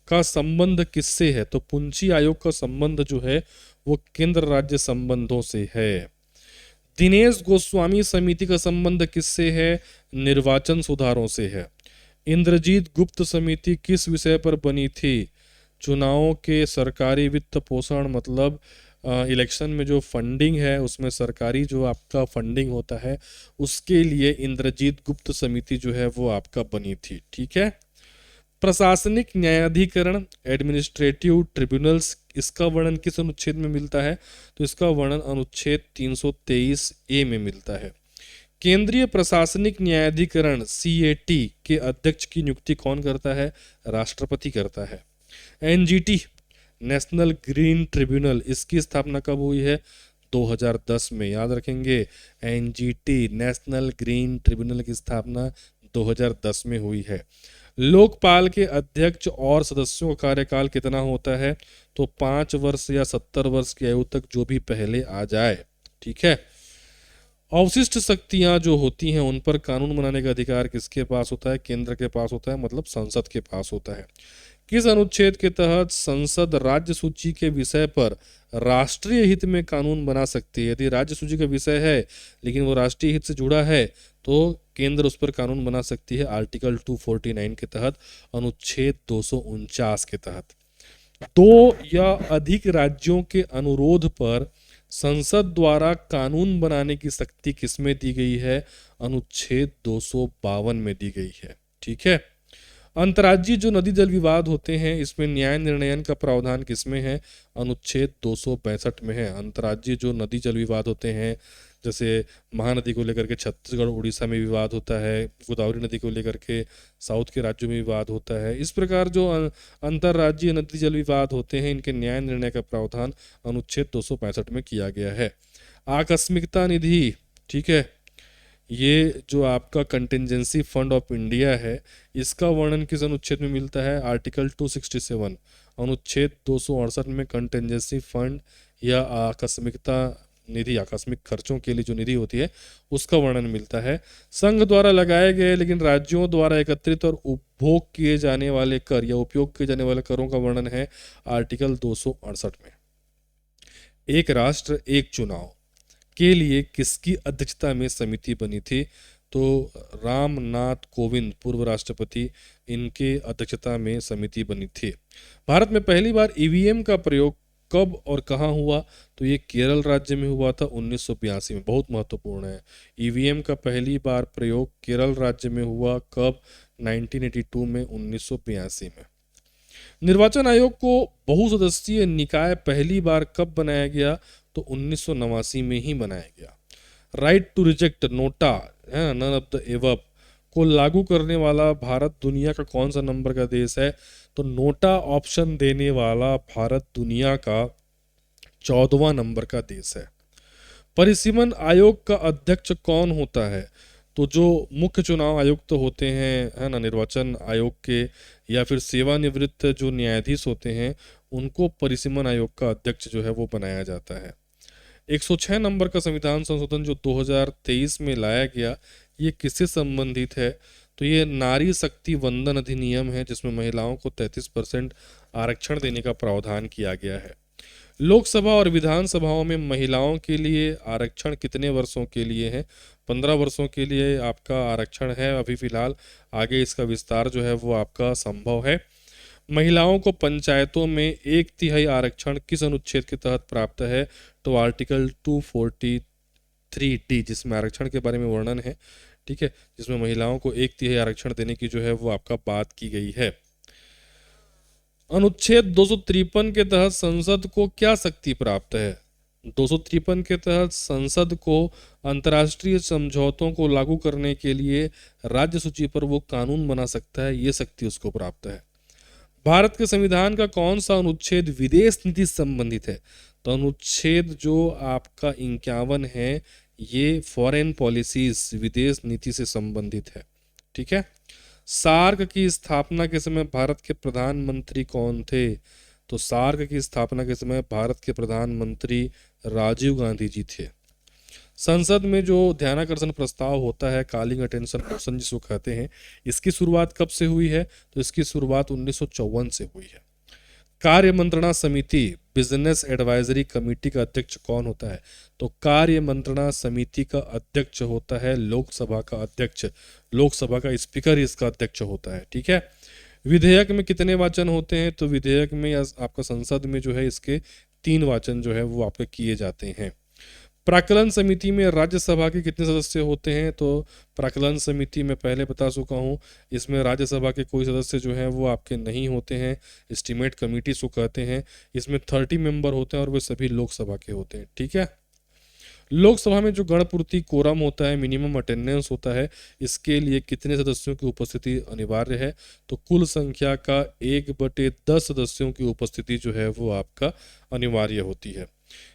S1: का संबंध किससे है? तो पुंछी आयोग का संबंध जो है वो केंद्र राज्य संबंधों से है। दिनेश गोस्वामी समिति का संबंध किससे है? निर्वाचन सुधारों से है। इंद्रजीत गुप्त समिति किस विषय पर बनी थी? चुनावों के सरकारी वित्त पोषण, मतलब इलेक्शन में जो फंडिंग है उसमें सरकारी जो आपका फंडिंग होता है उसके लिए इंद्रजीत गुप्त समिति जो है वो आपका बनी थी, ठीक है। प्रशासनिक न्यायाधिकरण, एडमिनिस्ट्रेटिव ट्रिब्यूनल्स, इसका वर्णन किस अनुच्छेद में मिलता है? तो इसका वर्णन अनुच्छेद 323 ए में मिलता है। केंद्रीय प्रशासनिक न्यायाधिकरण सीएटी के अध्यक्ष की नियुक्ति कौन करता है? राष्ट्रपति करता है। एनजीटी, नेशनल ग्रीन ट्रिब्यूनल, इसकी स्थापना कब हुई है? 2010 में। याद रखेंगे, एनजीटी नेशनल ग्रीन ट्रिब्यूनल की स्थापना 2010 में हुई है। लोकपाल के अध्यक्ष और सदस्यों का कार्यकाल कितना होता है? तो 5 वर्ष या 70 वर्ष की आयु तक, जो भी पहले आ जाए, ठीक है। अवशिष्ट शक्तियां जो होती हैं उन पर कानून बनाने का अधिकार किसके पास होता है? केंद्र के पास होता है, मतलब संसद के पास होता है। किस अनुच्छेद के तहत संसद राज्य सूची के विषय पर राष्ट्रीय हित में कानून बना सकती है? यदि राज्य सूची का विषय है लेकिन वो राष्ट्रीय हित से जुड़ा है तो केंद्र उस पर कानून बना सकती है, आर्टिकल 249 के तहत, अनुच्छेद 249 के तहत। 2 या अधिक राज्यों के अनुरोध पर संसद द्वारा कानून बनाने की शक्ति किसमें दी गई है? अनुच्छेद 252 में दी गई है, ठीक है। अंतर्राज्यीय जो नदी जल विवाद होते हैं इसमें न्याय निर्णयन का प्रावधान किसमें है? अनुच्छेद 265 में है। अंतर्राज्यीय जो नदी जल विवाद होते हैं, जैसे महानदी को लेकर के छत्तीसगढ़ उड़ीसा में विवाद होता है, गोदावरी नदी को लेकर के साउथ के राज्यों में विवाद होता है, इस प्रकार जो अंतर्राज्यीय नदी जल विवाद होते हैं इनके न्याय निर्णय का प्रावधान अनुच्छेद 265 में किया गया है। आकस्मिकता निधि, ठीक है, ये जो आपका कंटिजेंसी फंड ऑफ इंडिया है इसका वर्णन किस अनुच्छेद में मिलता है? आर्टिकल 267। अनुच्छेद 268 में कंटिजेंसी फंड या आकस्मिकता निधि, आकस्मिक खर्चों के लिए जो निधि होती है उसका वर्णन मिलता है। संघ द्वारा लगाए गए लेकिन राज्यों द्वारा एकत्रित और उपभोग किए जाने वाले कर या उपयोग किए जाने वाले करों का वर्णन है आर्टिकल 268 में। एक राष्ट्र एक चुनाव के लिए किसकी अध्यक्षता में समिति बनी थी? तो रामनाथ कोविंद, पूर्व राष्ट्रपति, इनके अध्यक्षता में समिति बनी थी। भारत में पहली बार ईवीएम का प्रयोग कब और कहाँ हुआ? तो ये केरल राज्य में हुआ था 1982 में। बहुत महत्वपूर्ण है। ईवीएम का पहली बार प्रयोग केरल राज्य में हुआ कब? 1982 में, 1982 में। निर्वाचन आयोग को बहुसदस्यीय निकाय पहली बार कब बनाया गया? तो 1989 में ही बनाया गया। राइट टू रिजेक्ट, नोटा है, नन ऑफ द एबव को लागू करने वाला भारत दुनिया का कौन सा नंबर का देश है? तो नोटा ऑप्शन देने वाला भारत दुनिया का 14वां नंबर का देश है। परिसीमन आयोग का अध्यक्ष कौन होता है? तो जो मुख्य चुनाव आयुक्त तो होते हैं, है ना, निर्वाचन आयोग के, या फिर सेवानिवृत्त जो न्यायाधीश होते हैं, उनको परिसीमन आयोग का अध्यक्ष जो है वो बनाया जाता है। 106 नंबर का संविधान संशोधन जो 2023 में लाया गया, ये किससे संबंधित है? तो ये नारी शक्ति वंदन अधिनियम है, जिसमें महिलाओं को 33% आरक्षण देने का प्रावधान किया गया है। लोकसभा और विधानसभाओं में महिलाओं के लिए आरक्षण कितने वर्षों के लिए है? 15 वर्षों के लिए आपका आरक्षण है अभी फिलहाल। आगे इसका विस्तार जो है वो आपका संभव है। महिलाओं को पंचायतों में 1/3 आरक्षण किस अनुच्छेद के तहत प्राप्त है? तो आर्टिकल 243D, जिसमें आरक्षण के बारे में वर्णन है, ठीक है, जिसमें महिलाओं को 1/3 आरक्षण देने की जो है वो आपका बात की गई है। अनुच्छेद 253 के तहत संसद को क्या शक्ति प्राप्त है? 253 के तहत संसद को अंतर्राष्ट्रीय समझौतों को लागू करने के लिए राज्य सूची पर वो कानून बना सकता है, ये शक्ति उसको प्राप्त है। भारत के संविधान का कौन सा अनुच्छेद विदेश नीति से संबंधित है? तो अनुच्छेद जो आपका 51 है, ये फॉरेन पॉलिसीज, विदेश नीति से संबंधित है, ठीक है। सार्क की स्थापना के समय भारत के प्रधानमंत्री कौन थे? तो सार्क की स्थापना के समय भारत के प्रधानमंत्री राजीव गांधी जी थे। संसद में जो ध्यानाकर्षण प्रस्ताव होता है, कॉलिंग अटेंशन मोशन जिसको कहते हैं, इसकी शुरुआत कब से हुई है? तो इसकी शुरुआत 1954 से हुई है। कार्य मंत्रणा समिति, बिजनेस एडवाइजरी कमेटी का अध्यक्ष कौन होता है? तो कार्य मंत्रणा समिति का अध्यक्ष होता है लोकसभा का अध्यक्ष। लोकसभा का स्पीकर इसका अध्यक्ष होता है, ठीक है। विधेयक में कितने वाचन होते हैं? तो विधेयक में या आपका संसद में जो है इसके 3 वाचन जो है वो आपके किए जाते हैं। प्राक्कलन समिति में राज्यसभा के कितने सदस्य होते हैं? तो प्राक्कलन समिति में पहले बता चुका हूँ, इसमें राज्यसभा के कोई सदस्य जो हैं वो आपके नहीं होते हैं, एस्टीमेट कमेटी को कहते हैं। इसमें 30 मेंबर होते हैं और वे सभी लोकसभा के होते हैं, ठीक है। लोकसभा में जो गणपूर्ति कोरम होता है, मिनिमम अटेंडेंस होता है, इसके लिए कितने सदस्यों की उपस्थिति अनिवार्य है? तो कुल संख्या का 1/10 सदस्यों की उपस्थिति जो है वो आपका अनिवार्य होती है।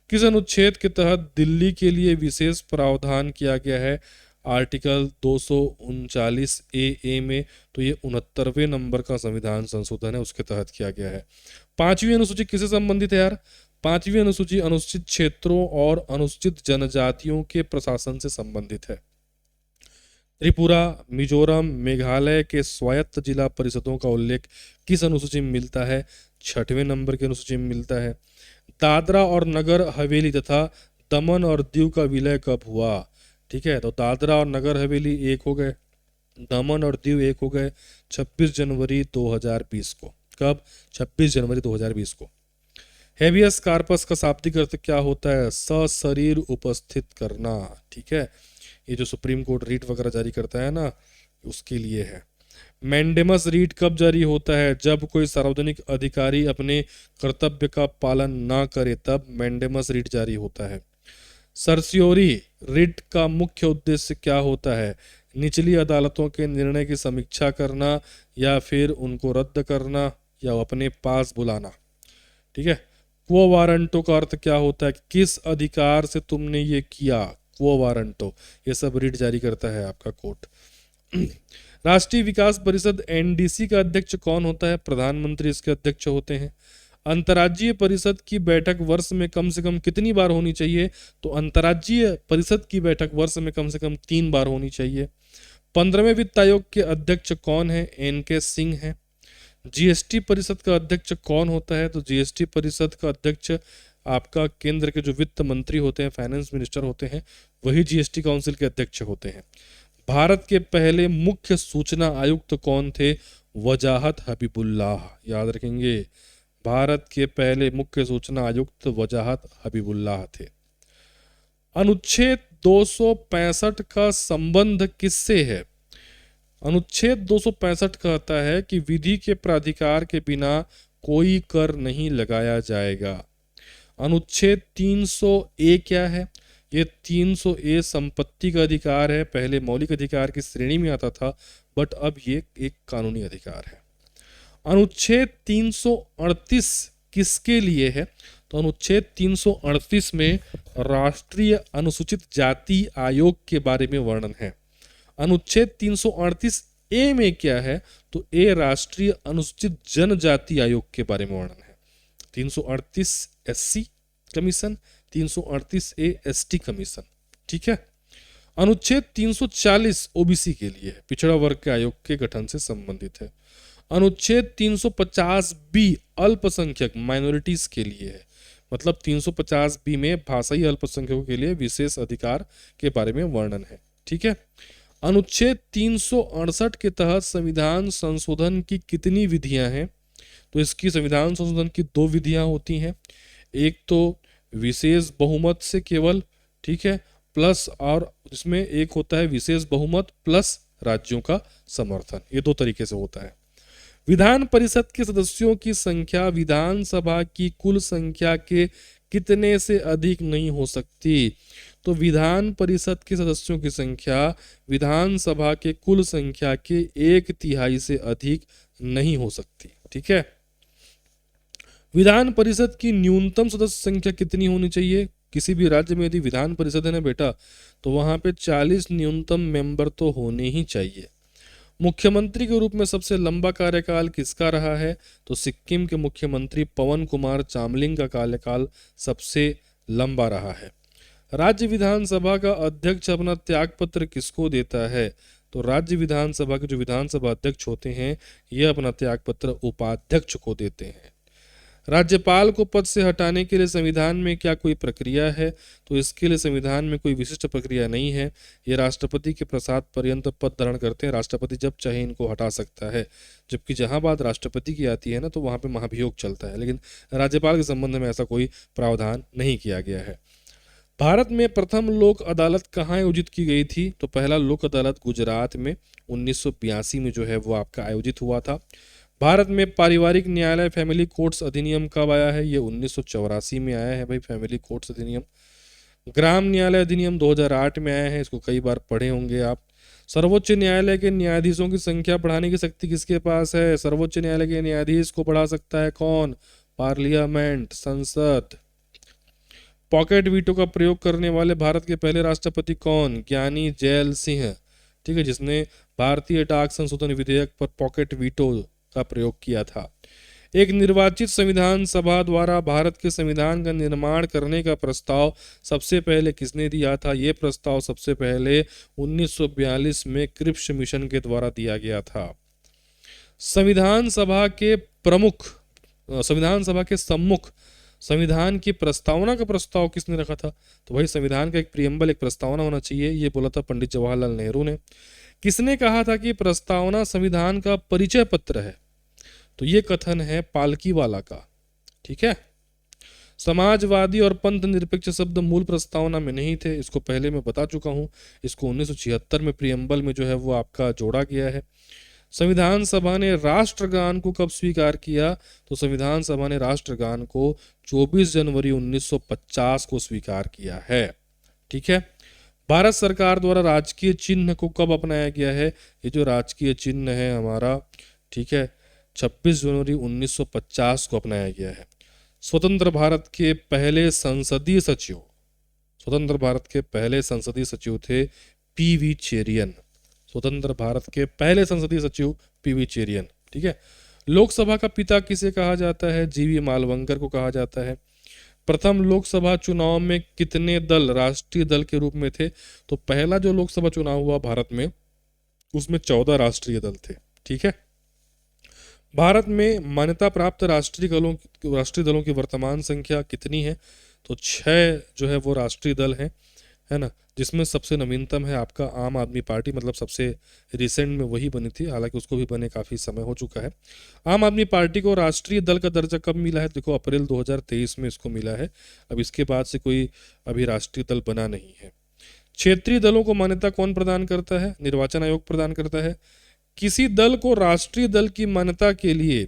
S1: किस अनुच्छेद के तहत दिल्ली के लिए विशेष प्रावधान किया गया है? आर्टिकल 239A में। तो ये 69वें नंबर का संविधान संशोधन है, उसके तहत किया गया है। 5वीं अनुसूची किससे संबंधित है यार? 5वीं अनुसूची अनुसूचित क्षेत्रों और अनुसूचित जनजातियों के प्रशासन से संबंधित है। त्रिपुरा, मिजोरम, मेघालय के स्वायत्त जिला परिषदों का उल्लेख किस अनुसूची में मिलता है? 6वें नंबर की अनुसूची में मिलता है। दादरा और नगर हवेली तथा दमन और दीव का विलय कब हुआ? ठीक है, तो दादरा और नगर हवेली एक हो गए, दमन और दीव एक हो गए 26 जनवरी 2020 को। कब? 26 जनवरी 2020 को। हेबियस कार्पस का शाब्दिक अर्थ क्या होता है? सशरीर उपस्थित करना, ठीक है। ये जो सुप्रीम कोर्ट रीट वगैरह जारी करता है ना, उसके लिए है। मैंडेमस रीट कब जारी होता है? जब कोई सार्वजनिक अधिकारी अपने कर्तव्य का पालन ना करे, तब मैंडेमस रीट जारी होता है। सर्सियोरी रीट का मुख्य उद्देश्य क्या होता है? निचली अदालतों के निर्णय की समीक्षा करना, या फिर उनको रद्द करना, या अपने पास बुलाना, ठीक है। क्वो वारंटो का अर्थ क्या होता है? किस अधिकार से तुमने ये किया? क्वो वारंटो, ये सब रीट जारी करता है आपका कोर्ट। राष्ट्रीय विकास परिषद एनडीसी का अध्यक्ष कौन होता है? प्रधानमंत्री इसके अध्यक्ष होते हैं। अंतर्राज्यीय परिषद की बैठक वर्ष में कम से कम कितनी बार होनी चाहिए? तो अंतर्राज्यीय परिषद की बैठक वर्ष में कम से कम 3 बार होनी चाहिए। 15वें वित्त आयोग के अध्यक्ष कौन है? एनके सिंह है। जीएसटी परिषद का अध्यक्ष कौन होता है? तो जीएसटी परिषद का अध्यक्ष आपका केंद्र के जो वित्त मंत्री होते हैं, फाइनेंस मिनिस्टर होते हैं, वही जीएसटी काउंसिल के अध्यक्ष होते हैं। भारत के पहले मुख्य सूचना आयुक्त कौन थे? वजाहत हबीबुल्लाह, याद रखेंगे, भारत के पहले मुख्य सूचना आयुक्त वजाहत हबीबुल्लाह थे। अनुच्छेद 265 का संबंध किससे है? अनुच्छेद 265 कहता है कि विधि के प्राधिकार के बिना कोई कर नहीं लगाया जाएगा। अनुच्छेद 300 ए क्या है? ये 300 ए संपत्ति का अधिकार है। पहले मौलिक अधिकार की श्रेणी में आता था, बट अब ये एक कानूनी अधिकार है। अनुच्छेद 338 किसके लिए है? तो अनुच्छेद 338 में राष्ट्रीय अनुसूचित जाति आयोग के बारे में वर्णन है। अनुच्छेद 338 ए में क्या है? तो ए राष्ट्रीय अनुसूचित जनजाति आयोग के बारे में वर्णन है। 338 एससी कमीशन, 338 ए एसटी कमीशन, ठीक है। अनुच्छेद 340 ओबीसी के लिए है, पिछड़ा वर्ग के आयोग के गठन से संबंधित है। अनुच्छेद 350 बी अल्पसंख्यक माइनॉरिटीज के लिए है, मतलब 350 बी में भाषाई अल्पसंख्यकों के लिए विशेष अधिकार के बारे में वर्णन है, ठीक है। अनुच्छेद 368 के तहत संविधान संशोधन की कितनी विधियां हैं? तो इसकी संविधान संशोधन की 2 विधियां होती हैं। एक तो विशेष बहुमत से केवल, ठीक है, प्लस, और इसमें एक होता है विशेष बहुमत प्लस राज्यों का समर्थन। ये 2 तरीके से होता है। विधान परिषद के सदस्यों की संख्या विधानसभा की कुल संख्या के कितने से अधिक नहीं हो सकती? तो विधान परिषद के सदस्यों की संख्या विधानसभा के कुल संख्या के 1/3 से अधिक नहीं हो सकती, ठीक है। विधान परिषद की न्यूनतम सदस्य संख्या कितनी होनी चाहिए? किसी भी राज्य में यदि विधान परिषद है ना बेटा, तो वहां पे 40 न्यूनतम मेंबर तो होने ही चाहिए। मुख्यमंत्री के रूप में सबसे लंबा कार्यकाल किसका रहा है? तो सिक्किम के मुख्यमंत्री पवन कुमार चामलिंग का कार्यकाल सबसे लंबा रहा है। राज्य विधानसभा का अध्यक्ष अपना त्यागपत्र किसको देता है? तो राज्य विधानसभा के जो विधानसभा अध्यक्ष होते हैं, ये अपना त्यागपत्र उपाध्यक्ष को देते हैं। राज्यपाल को पद से हटाने के लिए संविधान में क्या कोई प्रक्रिया है? तो इसके लिए संविधान में कोई विशिष्ट प्रक्रिया नहीं है। ये राष्ट्रपति के प्रसाद पर्यंत पद धारण करते हैं। राष्ट्रपति जब चाहे इनको हटा सकता है, जबकि जहां बात राष्ट्रपति की आती है ना, तो वहां पे महाभियोग चलता है। लेकिन राज्यपाल के संबंध में ऐसा कोई प्रावधान नहीं किया गया है। भारत में प्रथम लोक अदालत कहाँ आयोजित की गई थी? तो पहला लोक अदालत गुजरात में 1982 में जो है वो आपका आयोजित हुआ था। भारत में पारिवारिक न्यायालय फैमिली कोर्ट्स अधिनियम कब आया है? ये 1984 में आया है भाई, फैमिली कोर्ट्स अधिनियम। ग्राम न्यायालय अधिनियम 2008 में आया है, इसको कई बार पढ़े होंगे आप। सर्वोच्च न्यायालय के न्यायाधीशों की संख्या बढ़ाने की शक्ति किसके पास है? सर्वोच्च न्यायालय के न्यायाधीश को बढ़ा सकता है कौन? पार्लियामेंट, संसद। पॉकेट वीटो का प्रयोग करने वाले भारत के पहले राष्ट्रपति कौन? ज्ञानी जैल सिंह, ठीक है, जिसने भारतीय डाक संशोधन विधेयक पर पॉकेट वीटो का प्रयोग किया था। एक निर्वाचित संविधान सभा द्वारा भारत के संविधान का निर्माण करने का प्रस्ताव सबसे पहले किसने दिया था? यह प्रस्ताव सबसे पहले 1942 में क्रिप्स मिशन के द्वारा दिया गया था। संविधान सभा के सम्मुख संविधान की प्रस्तावना का प्रस्ताव किसने रखा था? तो भाई संविधान का एक प्रियम्बल, एक प्रस्तावना होना चाहिए, ये बोला था पंडित जवाहरलाल नेहरू ने। किसने कहा था कि प्रस्तावना संविधान का परिचय पत्र है? तो ये कथन है पालकीवाला का, ठीक है। समाजवादी और पंथ निरपेक्ष शब्द मूल प्रस्तावना में नहीं थे, इसको पहले मैं बता चुका हूं। इसको 1976 में प्रियम्बल में जो है वो आपका जोड़ा गया है। संविधान सभा ने राष्ट्रगान को कब स्वीकार किया? तो संविधान सभा ने राष्ट्रगान को 24 जनवरी 1950 को स्वीकार किया है, ठीक है। भारत सरकार द्वारा राजकीय चिन्ह को कब अपनाया गया है? ये जो राजकीय चिन्ह है हमारा, ठीक है, 26 जनवरी 1950 को अपनाया गया है। स्वतंत्र भारत के पहले संसदीय सचिव थे पीवी चेरियन। स्वतंत्र भारत के पहले संसदीय सचिव पीवी चेरियन, ठीक है। लोकसभा का पिता किसे कहा जाता है? जीवी मालवंकर को कहा जाता है। प्रथम लोकसभा चुनाव में कितने दल राष्ट्रीय दल के रूप में थे? तो पहला जो लोकसभा चुनाव हुआ भारत में, उसमें 14 राष्ट्रीय दल थे, ठीक है। भारत में मान्यता प्राप्त राष्ट्रीय दलों की वर्तमान संख्या कितनी है? तो 6 जो है वो राष्ट्रीय दल हैं। है ना, जिसमें सबसे नवीनतम है आपका आम आदमी पार्टी, मतलब सबसे रिसेंट में वही बनी थी, हालांकि उसको भी बने काफ़ी समय हो चुका है। आम आदमी पार्टी को राष्ट्रीय दल का दर्जा कब मिला है? देखो अप्रैल 2023 में इसको मिला है। अब इसके बाद से कोई अभी राष्ट्रीय दल बना नहीं है। क्षेत्रीय दलों को मान्यता कौन प्रदान करता है? निर्वाचन आयोग प्रदान करता है। किसी दल को राष्ट्रीय दल की मान्यता के लिए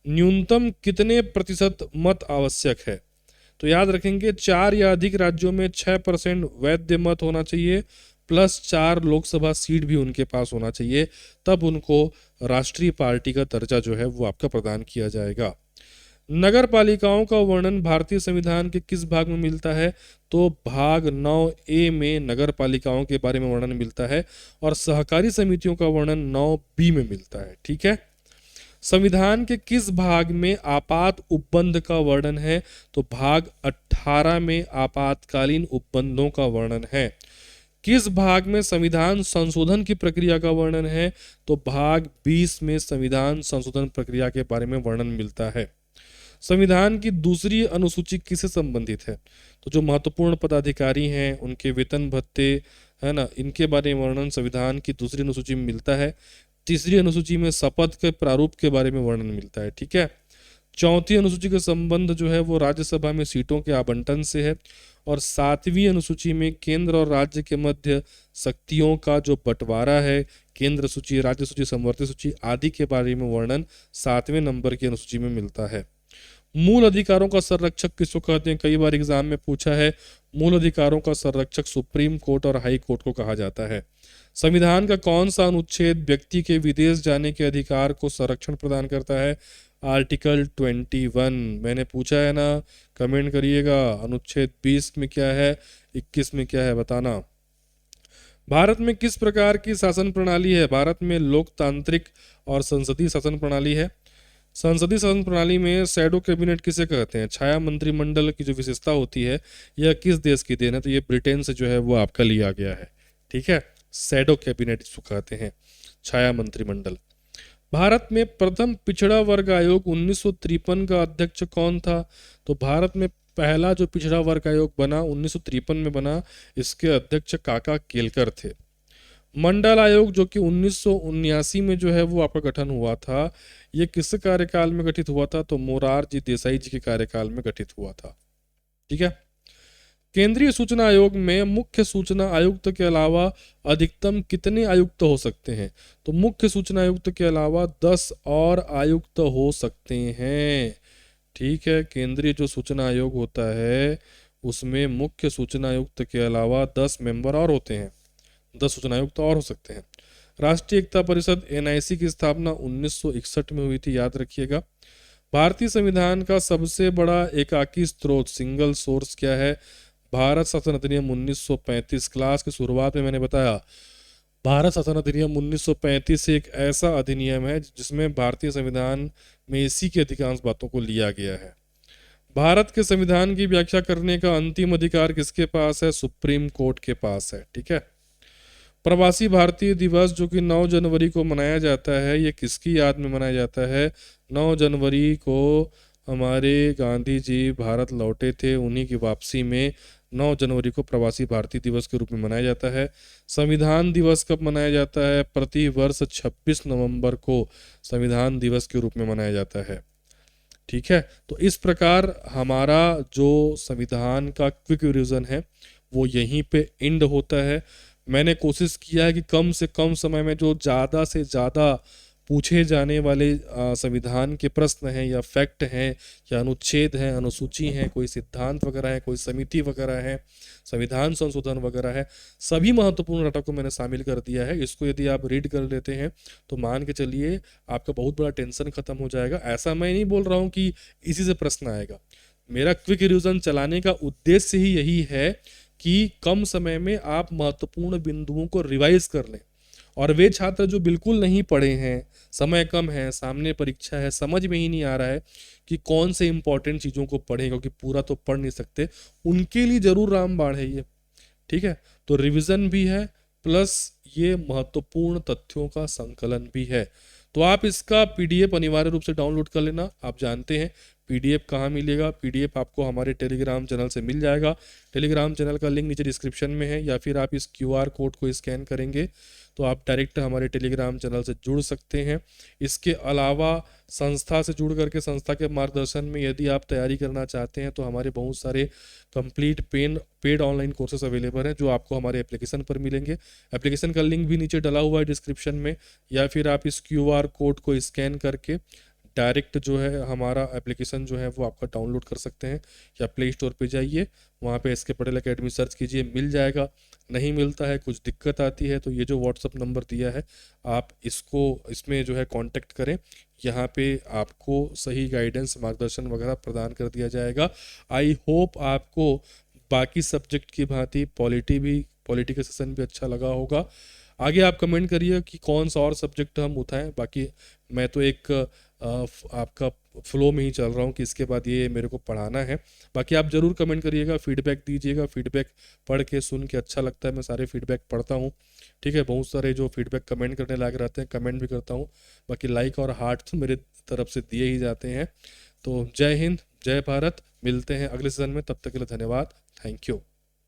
S1: न्यूनतम कितने प्रतिशत मत आवश्यक है? तो याद रखेंगे 4 या अधिक राज्यों में 6% वैध मत होना चाहिए, प्लस 4 लोकसभा सीट भी उनके पास होना चाहिए, तब उनको राष्ट्रीय पार्टी का दर्जा जो है वो आपका प्रदान किया जाएगा। नगर पालिकाओं का वर्णन भारतीय संविधान के किस भाग में मिलता है? तो भाग 9A में नगर पालिकाओं के बारे में वर्णन मिलता है, और सहकारी समितियों का वर्णन 9B में मिलता है। ठीक है। संविधान के किस भाग में आपात उपबंध का वर्णन है? तो भाग 18 में आपातकालीन उपबंधों का वर्णन है। किस भाग में संविधान संशोधन की प्रक्रिया का वर्णन है? तो भाग 20 में संविधान संशोधन प्रक्रिया के बारे में वर्णन मिलता है। संविधान की दूसरी अनुसूची किससे संबंधित है? तो जो महत्वपूर्ण पदाधिकारी हैं उनके वेतन भत्ते, है ना, इनके बारे में वर्णन संविधान की दूसरी अनुसूची में मिलता है। तीसरी अनुसूची में शपथ के प्रारूप के बारे में वर्णन मिलता है। ठीक है। चौथी अनुसूची का संबंध जो है वो राज्यसभा में सीटों के आवंटन से है, और 7वीं अनुसूची में केंद्र और राज्य के मध्य शक्तियों का जो बंटवारा है, केंद्र सूची, राज्य सूची, समवर्ती सूची आदि के बारे में वर्णन 7वें नंबर की अनुसूची में मिलता है। मूल अधिकारों का संरक्षक किसको कहते हैं? कई बार एग्जाम में पूछा है। मूल अधिकारों का संरक्षक सुप्रीम कोर्ट और हाई कोर्ट को कहा जाता है। संविधान का कौन सा अनुच्छेद व्यक्ति के विदेश जाने के अधिकार को संरक्षण प्रदान करता है? आर्टिकल 21। मैंने पूछा है ना, कमेंट करिएगा। अनुच्छेद 20 में क्या है, 21 में क्या है, बताना। भारत में किस प्रकार की शासन प्रणाली है? भारत में लोकतांत्रिक और संसदीय शासन प्रणाली है। संसदीय शासन प्रणाली में शैडो कैबिनेट किसे कहते हैं? छाया मंत्रिमंडल की जो विशेषता होती है, यह किस देश की देन है? तो ये ब्रिटेन से जो है वो आपका लिया गया है। ठीक है। शैडो कैबिनेट इसको कहते हैं, छाया मंत्रिमंडल। भारत में प्रथम पिछड़ा वर्ग आयोग 1953 का अध्यक्ष कौन था? तो भारत में पहला जो पिछड़ा वर्ग आयोग बना 1953 में बना, इसके अध्यक्ष काका केलकर थे। मंडल आयोग जो कि 1979 में जो है वो आपका गठन हुआ था, ये किस कार्यकाल में गठित हुआ था? तो मोरारजी देसाई जी के कार्यकाल में गठित हुआ था। ठीक है। केंद्रीय सूचना आयोग में मुख्य सूचना आयुक्त के अलावा अधिकतम कितने आयुक्त हो सकते हैं? तो मुख्य सूचना आयुक्त के अलावा 10 और आयुक्त हो सकते हैं। ठीक है। केंद्रीय जो सूचना आयोग होता है उसमें मुख्य सूचना आयुक्त के अलावा 10 मेंबर और होते हैं, 10 सूचना आयुक्त और हो सकते हैं। राष्ट्रीय एकता परिषद NIC की स्थापना 1961 में हुई थी, याद रखिएगा। भारतीय संविधान का सबसे बड़ा एकाकी स्रोत, सिंगल सोर्स क्या है? भारत शासन अधिनियम 1935। क्लास की शुरुआत में मैंने बताया भारत शासन अधिनियम 1935 एक ऐसा अधिनियम है जिसमें भारतीय संविधान में इसी की अधिकांश बातों को लिया गया है। भारत के संविधान की व्याख्या करने का अंतिम अधिकार किसके पास है? सुप्रीम कोर्ट के पास है। ठीक है। प्रवासी भारतीय दिवस जो कि 9 जनवरी को मनाया जाता है, ये किसकी याद में मनाया जाता है? 9 जनवरी को हमारे गांधी जी भारत लौटे थे, उन्हीं की वापसी में 9 जनवरी को प्रवासी भारतीय दिवस के रूप में मनाया जाता है। संविधान दिवस कब मनाया जाता है? प्रति वर्ष 26 नवंबर को संविधान दिवस के रूप में मनाया जाता है। ठीक है। तो इस प्रकार हमारा जो संविधान का क्विक रिवीजन है वो यहीं पे एंड होता है। मैंने कोशिश किया है कि कम से कम समय में जो ज़्यादा से ज़्यादा पूछे जाने वाले संविधान के प्रश्न हैं या फैक्ट हैं या अनुच्छेद हैं, अनुसूची हैं, कोई सिद्धांत वगैरह है, कोई समिति वगैरह है, संविधान संशोधन वगैरह है, सभी महत्वपूर्ण डाटा को मैंने शामिल कर दिया है। इसको यदि आप रीड कर लेते हैं तो मान के चलिए आपका बहुत बड़ा टेंशन खत्म हो जाएगा। ऐसा मैं नहीं बोल रहा हूँ कि इसी से प्रश्न आएगा। मेरा क्विक रिवीजन चलाने का उद्देश्य ही यही है कि कम समय में आप महत्वपूर्ण बिंदुओं को रिवाइज कर लें। और वे छात्र जो बिल्कुल नहीं पढ़े हैं, समय कम है, सामने परीक्षा है, समझ में ही नहीं आ रहा है कि कौन से इंपॉर्टेंट चीज़ों को पढ़ें, क्योंकि पूरा तो पढ़ नहीं सकते, उनके लिए जरूर रामबाण है ये। ठीक है। तो रिवीजन भी है प्लस ये महत्वपूर्ण तथ्यों का संकलन भी है। तो आप इसका पीडीएफ अनिवार्य रूप से डाउनलोड कर लेना। आप जानते हैं पीडीएफ कहाँ मिलेगा, पीडीएफ आपको हमारे टेलीग्राम चैनल से मिल जाएगा। टेलीग्राम चैनल का लिंक नीचे डिस्क्रिप्शन में है, या फिर आप इस क्यूआर कोड को स्कैन करेंगे तो आप डायरेक्ट हमारे टेलीग्राम चैनल से जुड़ सकते हैं। इसके अलावा संस्था से जुड़ करके संस्था के मार्गदर्शन में यदि आप तैयारी करना चाहते हैं तो हमारे बहुत सारे complete paid online courses available हैं जो आपको हमारे एप्लीकेशन पर मिलेंगे। एप्लीकेशन का लिंक भी नीचे डला हुआ है डिस्क्रिप्शन में, या फिर आप इस क्यूआर कोड को स्कैन करके डायरेक्ट जो है हमारा एप्लीकेशन जो है वो आपका डाउनलोड कर सकते हैं, या प्ले स्टोर पे जाइए, वहाँ पे एसके पटेल एकेडमी सर्च कीजिए, मिल जाएगा। नहीं मिलता है, कुछ दिक्कत आती है, तो ये जो व्हाट्सअप नंबर दिया है आप इसमें जो है कांटेक्ट करें। यहाँ पे आपको सही गाइडेंस मार्गदर्शन वगैरह प्रदान कर दिया जाएगा। आई होप आपको बाकी सब्जेक्ट की भांति पॉलिटी का सेशन भी अच्छा लगा होगा। आगे आप कमेंट करिए कि कौन सा और सब्जेक्ट हम उठाएं। बाकी मैं तो एक आपका फ्लो में ही चल रहा हूँ कि इसके बाद ये मेरे को पढ़ाना है। बाकी आप ज़रूर कमेंट करिएगा, फीडबैक दीजिएगा। फीडबैक पढ़ के सुन के अच्छा लगता है, मैं सारे फीडबैक पढ़ता हूँ। ठीक है, बहुत सारे जो फीडबैक कमेंट करने लायक रहते हैं कमेंट भी करता हूँ। बाकी लाइक और हार्ट तो मेरे तरफ से दिए ही जाते हैं। तो जय हिंद, जय भारत। मिलते हैं अगले सीजन में, तब तक के लिए धन्यवाद। Thank you.